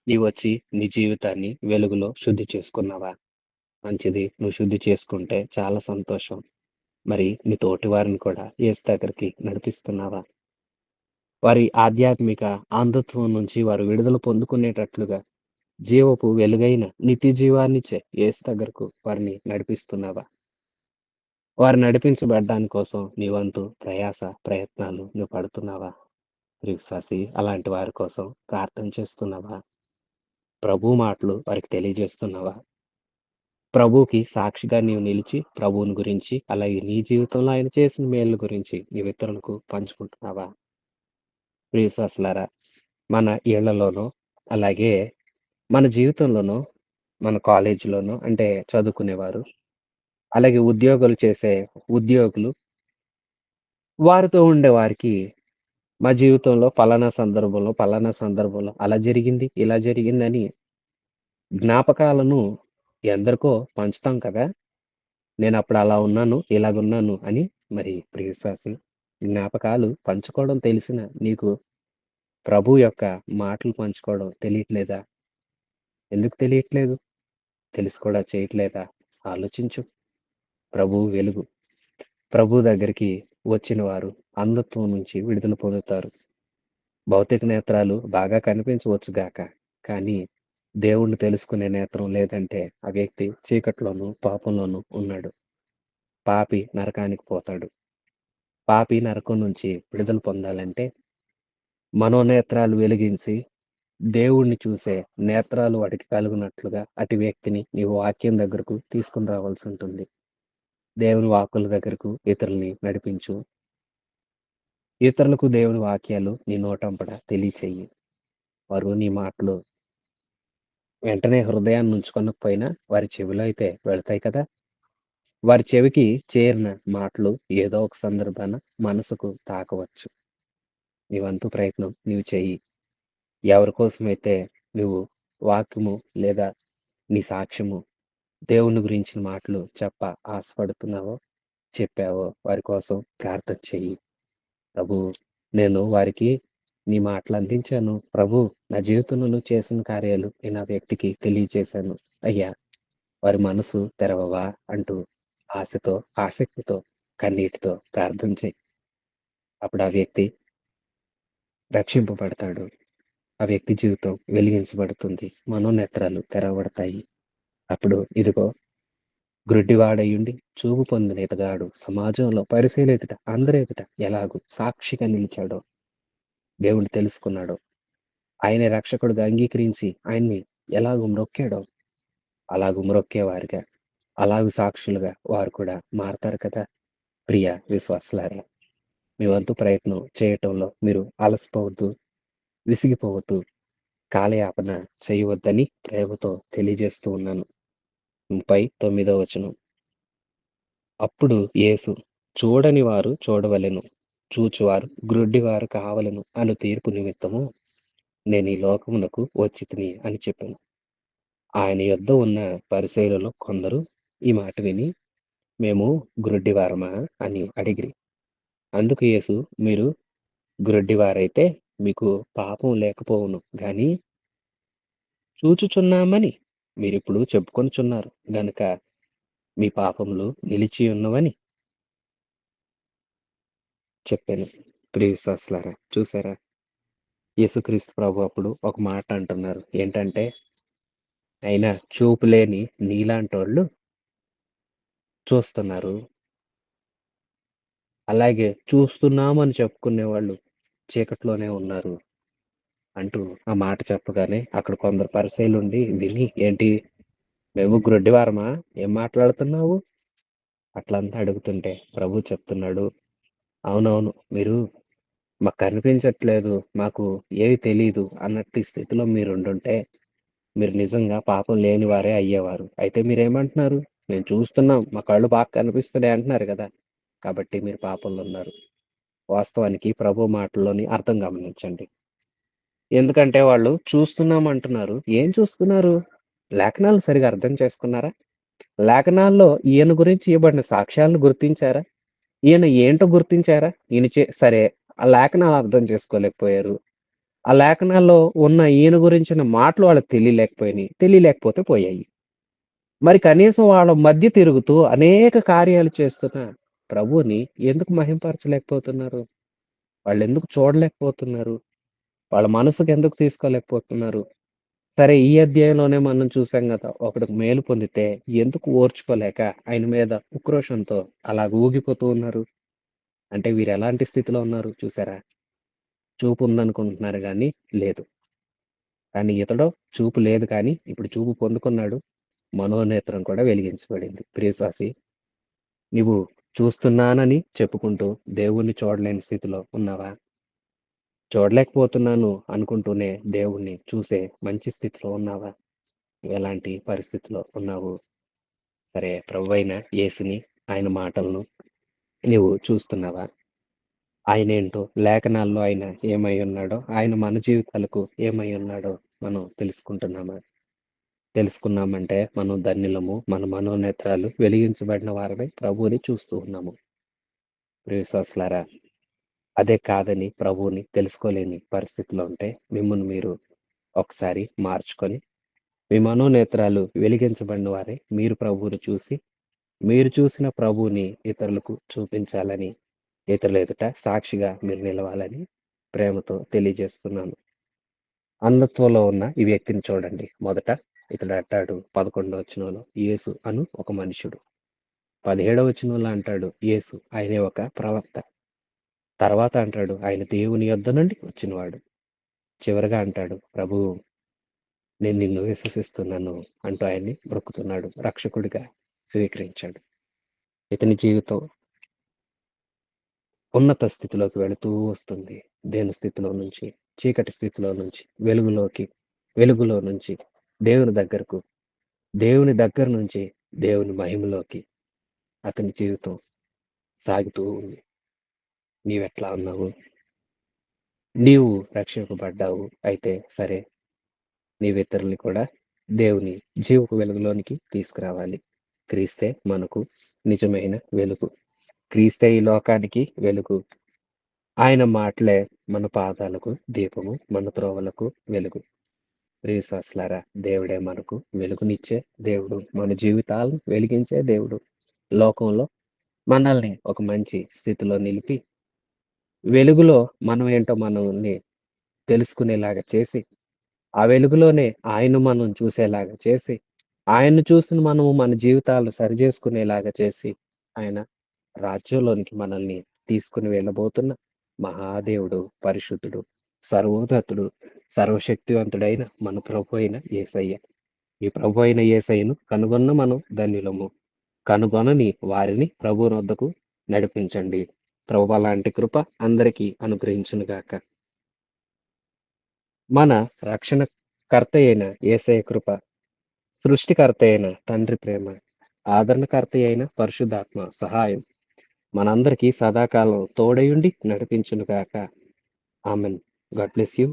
నీవొచ్చి నీ జీవితాన్ని వెలుగులో శుద్ధి చేసుకున్నావా? మంచిది. నువ్వు శుద్ధి చేసుకుంటే చాలా సంతోషం. మరి నీ తోటి వారిని కూడా యేసు దగ్గరికి నడిపిస్తున్నావా? వారి ఆధ్యాత్మిక అంధత్వం నుంచి వారు విడుదల పొందుకునేటట్లుగా జీవపు వెలుగైన నిత్య జీవాన్నిచ్చే యేసు దగ్గరకు వారిని నడిపిస్తున్నావా? వారు నడిపించబడ్డాని కోసం నీ వంతు ప్రయాస, ప్రయత్నాలు నువ్వు పడుతున్నావా? ప్రియ విశ్వాసి, అలాంటి వారి కోసం ప్రార్థన చేస్తున్నావా? ప్రభు మాటలు వారికి తెలియజేస్తున్నావా? ప్రభువుకి సాక్షిగా నీవు నిలిచి, ప్రభువుని గురించి, అలాగే నీ జీవితంలో ఆయన చేసిన మేలుల గురించి నీవు ఇతరులకు పంచుకుంటున్నావా? ప్రియ విశ్వాసులారా, మన ఇళ్లలోనో, అలాగే మన జీవితంలోనో, మన కాలేజీలోనో అంటే చదువుకునేవారు, అలాగే ఉద్యోగాలు చేసే ఉద్యోగులు, వారితో ఉండే వారికి మా జీవితంలో పలానా సందర్భంలో అలా జరిగింది, ఇలా జరిగిందని జ్ఞాపకాలను ఎందరికో పంచుతాం కదా! నేనప్పుడు అలా ఉన్నాను, ఇలాగున్నాను అని. మరి ప్రియ విశ్వాసి, జ్ఞాపకాలు పంచుకోవడం తెలిసిన నీకు ప్రభువు యొక్క మాటలు పంచుకోవడం తెలియట్లేదా? ఎందుకు తెలియట్లేదు? తెలిసి కూడా చేయట్లేదా? ఆలోచించు. ప్రభువు వెలుగు. ప్రభువు దగ్గరికి వచ్చిన వారు అంధత్వం నుంచి విడుదల పొందుతారు. భౌతిక నేత్రాలు బాగా కనిపించవచ్చు గాక, కానీ దేవుణ్ణి తెలుసుకునే నేత్రం లేదంటే ఆ వ్యక్తి చీకట్లోనూ, పాపంలోనూ ఉన్నాడు. పాపి నరకానికి పోతాడు. పాపి నరకం నుంచి విడుదల పొందాలంటే మనోనేత్రాలు వెలిగించి దేవుణ్ణి చూసే నేత్రాలు వాడికి కలుగునట్లుగా అటు వ్యక్తిని నీవు వాక్యం దగ్గరకు తీసుకొని రావాల్సి ఉంటుంది. దేవుని వాక్కుల దగ్గరకు ఇతరుల్ని నడిపించు. ఇతరులకు దేవుని వాక్యాలు నీ నోటంపడ తెలియచెయ్యి. వారు నీ మాటలు వెంటనే హృదయాన్ని ఉంచుకొనకపోయినా వారి చెవిలో అయితే వెళ్తాయి కదా! వారి చెవికి చేరిన మాటలు ఏదో ఒక సందర్భాన మనసుకు తాకవచ్చు. నీ వంతు ప్రయత్నం నీవు చెయ్యి. ఎవరి కోసమైతే నువ్వు వాక్యము లేదా నీ సాక్ష్యము, దేవుని గురించిన మాటలు ఆశపడుతున్నావో, చెప్పావో వారి కోసం ప్రార్థన చెయ్యి. ప్రభూ, నేను వారికి నీ మాటలు అందించాను. ప్రభూ, నా జీవితంలో నువ్వు చేసిన కార్యాలు నేను ఆ వ్యక్తికి తెలియజేశాను. అయ్యా, వారి మనసు తెరవవా అంటూ ఆశతో, ఆసక్తితో, కన్నీటితో ప్రార్థన చెయ్యి. అప్పుడు ఆ వ్యక్తి రక్షింపబడతాడు. ఆ వ్యక్తి జీవితం వెలిగించబడుతుంది. మనోనేత్రాలు తెరవబడతాయి. అప్పుడు ఇదిగో గ్రుడ్డివాడయుండి చూపు పొందిన ఇతగాడు సమాజంలో పరిసయ్యుల ఎదుట, అందరి ఎదుట ఎలాగూ సాక్షిగా నిలిచాడో, దేవుణ్ణి తెలుసుకున్నాడో, ఆయనే రక్షకుడుగా అంగీకరించి ఆయన్ని ఎలాగూ మ్రొక్కాడో, అలాగూ మ్రొక్కేవారుగా, అలాగూ సాక్షులుగా వారు కూడా మారతారు కదా! ప్రియ విశ్వాసులారా, మీ వంతు ప్రయత్నం చేయటంలో మీరు అలసిపోవద్దు, విసిగిపోవద్దు, కాలయాపన చేయవద్దని ప్రేమతో తెలియజేస్తూ ఉన్నాను. 39వ వచనం. అప్పుడు యేసు, చూడని వారు చూడవలెను, చూచువారు గ్రుడ్డివారు కావలెను అను తీర్పు నిమిత్తము నేను ఈ లోకమునకు వచ్చితిని అని చెప్పాను. ఆయన యొద్ద ఉన్న పరిసయ్యులలో కొందరు ఈ మాట విని, మేము గ్రుడ్డివారమా అని అడిగిరి. అందుకు యేసు, మీరు గ్రుడ్డివారైతే మీకు పాపం లేకపోవును గాని చూచుచున్నామని మీరిప్పుడు చెప్పుకొనుచున్నారు గనుక మీ పాపములు నిలిచి ఉన్నవని చెప్పాను. ప్రియ విశ్వాసులారా, చూసారా? యేసుక్రీస్తు ప్రభు అప్పుడు ఒక మాట అంటున్నారు. ఏంటంటే, అయినా చూపు లేని నీలాంటోళ్ళు చూస్తున్నారు. అలాగే చూస్తున్నామని చెప్పుకునేవాళ్ళు చీకట్లోనే ఉన్నారు అంటూ ఆ మాట చెప్పగానే అక్కడ కొందరు పరిసయ్యులుండి విని, "ఏంటి మేము గ్రుడ్డివారమా? ఏం మాట్లాడుతున్నావు?" అట్లంతా అడుగుతుంటే ప్రభువు చెప్తున్నాడు, "అవునవును. మీరు మాకు కనిపించట్లేదు, మాకు ఏవి తెలీదు అన్నట్టి స్థితిలో మీరుండుంటే, మీరు నిజంగా పాపం లేని వారే అయ్యేవారు. అయితే మీరేమంటున్నారు? మేము చూస్తున్నాం, మా కళ్ళు బాగా కనిపిస్తున్నాయి అంటున్నారు గదా! కాబట్టి మీరు పాపంలో ఉన్నారు." వాస్తవానికి ప్రభు మాటల్లోని అర్థం గమనించండి. ఎందుకంటే వాళ్ళు చూస్తున్నామంటున్నారు. ఏం చూస్తున్నారు? లేఖనాలు సరిగ్గా అర్థం చేసుకున్నారా? లేఖనాల్లో ఈయన గురించి ఇవ్వబడిన సాక్ష్యాలను గుర్తించారా? ఈయన ఏంటో గుర్తించారా? సరే, ఆ లేఖనాలు అర్థం చేసుకోలేకపోయారు. ఆ లేఖనాల్లో ఉన్న ఈయన గురించిన మాటలు వాళ్ళకి తెలియలేకపోయినాయి. తెలియలేకపోతే పోయాయి. మరి కనీసం వాళ్ళ మధ్య తిరుగుతూ అనేక కార్యాలు చేస్తున్న ప్రభువుని ఎందుకు మహింపరచలేకపోతున్నారు? వాళ్ళెందుకు చూడలేకపోతున్నారు? వాళ్ళ మనసుకెందుకు తీసుకోలేకపోతున్నారు? సరే, ఈ అధ్యాయంలోనే మనం చూసాం గదా! ఒకడు మేలు పొందితే ఎందుకు ఓర్చుకోలేక ఆయన మీద ఉక్రోషంతో అలాగ ఊగిపోతూ ఉన్నారు? అంటే వీరెలాంటి స్థితిలో ఉన్నారు చూసారా? చూపు ఉందనుకుంటున్నారు గానీ లేదు. కానీ ఇతడో చూపు లేదు కానీ ఇప్పుడు చూపు పొందుకున్నాడు. మనోనేత్రం కూడా వెలిగించబడింది. ప్రియశ్వాసి, నీవు చూస్తున్నానని చెప్పుకుంటూ దేవుణ్ణి చూడలేని స్థితిలో ఉన్నావా? చూడలేకపోతున్నాను అనుకుంటూనే దేవుణ్ణి చూసే మంచి స్థితిలో ఉన్నావా? ఎలాంటి పరిస్థితిలో ఉన్నావు? సరే, ప్రభువైన యేసుని, ఆయన మాటలను నీవు చూస్తున్నావా? ఆయనేంటో, లేఖనాల్లో ఆయన ఏమై ఉన్నాడో, ఆయన మన జీవితాలకు ఏమై ఉన్నాడో మనం తెలుసుకుంటున్నామా? తెలుసుకున్నామంటే మనం ధన్యులము. మన మనోనేత్రాలు వెలిగించబడిన వారమై ప్రభువుని చూస్తూ ఉన్నాము. ప్రియ విశ్వాసులారా, అదే కాదని ప్రభువుని తెలుసుకోలేని పరిస్థితిలో ఉంటే మిమ్మును మీరు ఒకసారి మార్చుకొని, మీ మనోనేత్రాలు వెలిగించబడిన వారై మీరు ప్రభువుని చూసి, మీరు చూసిన ప్రభువుని ఇతరులకు చూపించాలని, ఇతరుల ఎదుట సాక్షిగా మీరు నిలవాలని ప్రేమతో తెలియజేస్తున్నాను. అంధత్వంలో ఉన్న ఈ వ్యక్తిని చూడండి. మొదట ఇతడు అంటాడు 11వ వచనంలో, యేసు అను ఒక మనుషుడు. 17వ వచనంలో అంటాడు, యేసు ఆయనే ఒక ప్రవక్త. తర్వాత అంటాడు, ఆయన దేవుని యొద్ద నుండి వచ్చినవాడు. చివరగా అంటాడు, ప్రభువు, నేను నిన్ను విశ్వసిస్తున్నాను అంటూ ఆయన్ని మొక్కుతున్నాడు. రక్షకుడిగా స్వీకరించాడు. ఇతని జీవితం ఉన్నత స్థితిలోకి వెళుతూ వస్తుంది. దేని స్థితిలో నుంచి, చీకటి స్థితిలో నుంచి వెలుగులోకి, వెలుగులో నుంచి దేవుని దగ్గరకు, దేవుని దగ్గర నుంచి దేవుని మహిమలోకి అతని జీవితం సాగుతూ ఉంది. నీవెట్లా ఉన్నావు? నీవు రక్షింపబడ్డావు. అయితే సరే, నీవితరుల్ని కూడా దేవుని జీవపు వెలుగులోనికి తీసుకురావాలి. క్రీస్తే మనకు నిజమైన వెలుగు. క్రీస్తే ఈ లోకానికి వెలుగు. ఆయన మాటలే మన పాదాలకు దీపము, మన త్రోవలకు వెలుగు. ప్రియ విశ్వాసులారా, దేవుడే మనకు వెలుగునిచ్చే దేవుడు. మన జీవితాలను వెలిగించే దేవుడు. లోకంలో మనల్ని ఒక మంచి స్థితిలో నిలిపి, వెలుగులో మనం ఏంటో మనల్ని తెలుసుకునేలాగా చేసి, ఆ వెలుగులోనే ఆయన్ను మనం చూసేలాగా చేసి, ఆయన్ను చూసిన మనము మన జీవితాలు సరిజేసుకునేలాగా చేసి, ఆయన రాజ్యంలోనికి మనల్ని తీసుకొని వెళ్ళబోతున్న మహాదేవుడు, పరిశుద్ధుడు, సర్వోన్నతుడు, సర్వశక్తివంతుడైన మన ప్రభు అయిన యేసయ్య. ఈ ప్రభు అయిన యేసయ్యను కనుగొన్న మనం ధన్యులము. కనుగొనని వారిని ప్రభువునొద్దకు నడిపించండి. ప్రభువు అలాంటి కృప అందరికీ అనుగ్రహించునుగాక. మన రక్షణకర్త అయిన యేసయ్య కృప, సృష్టికర్త అయిన తండ్రి ప్రేమ, ఆదరణకర్త అయిన పరిశుద్ధాత్మ సహాయం మనందరికీ సదాకాలం తోడయుండి నడిపించునుగాక. ఆమెన్. God bless you.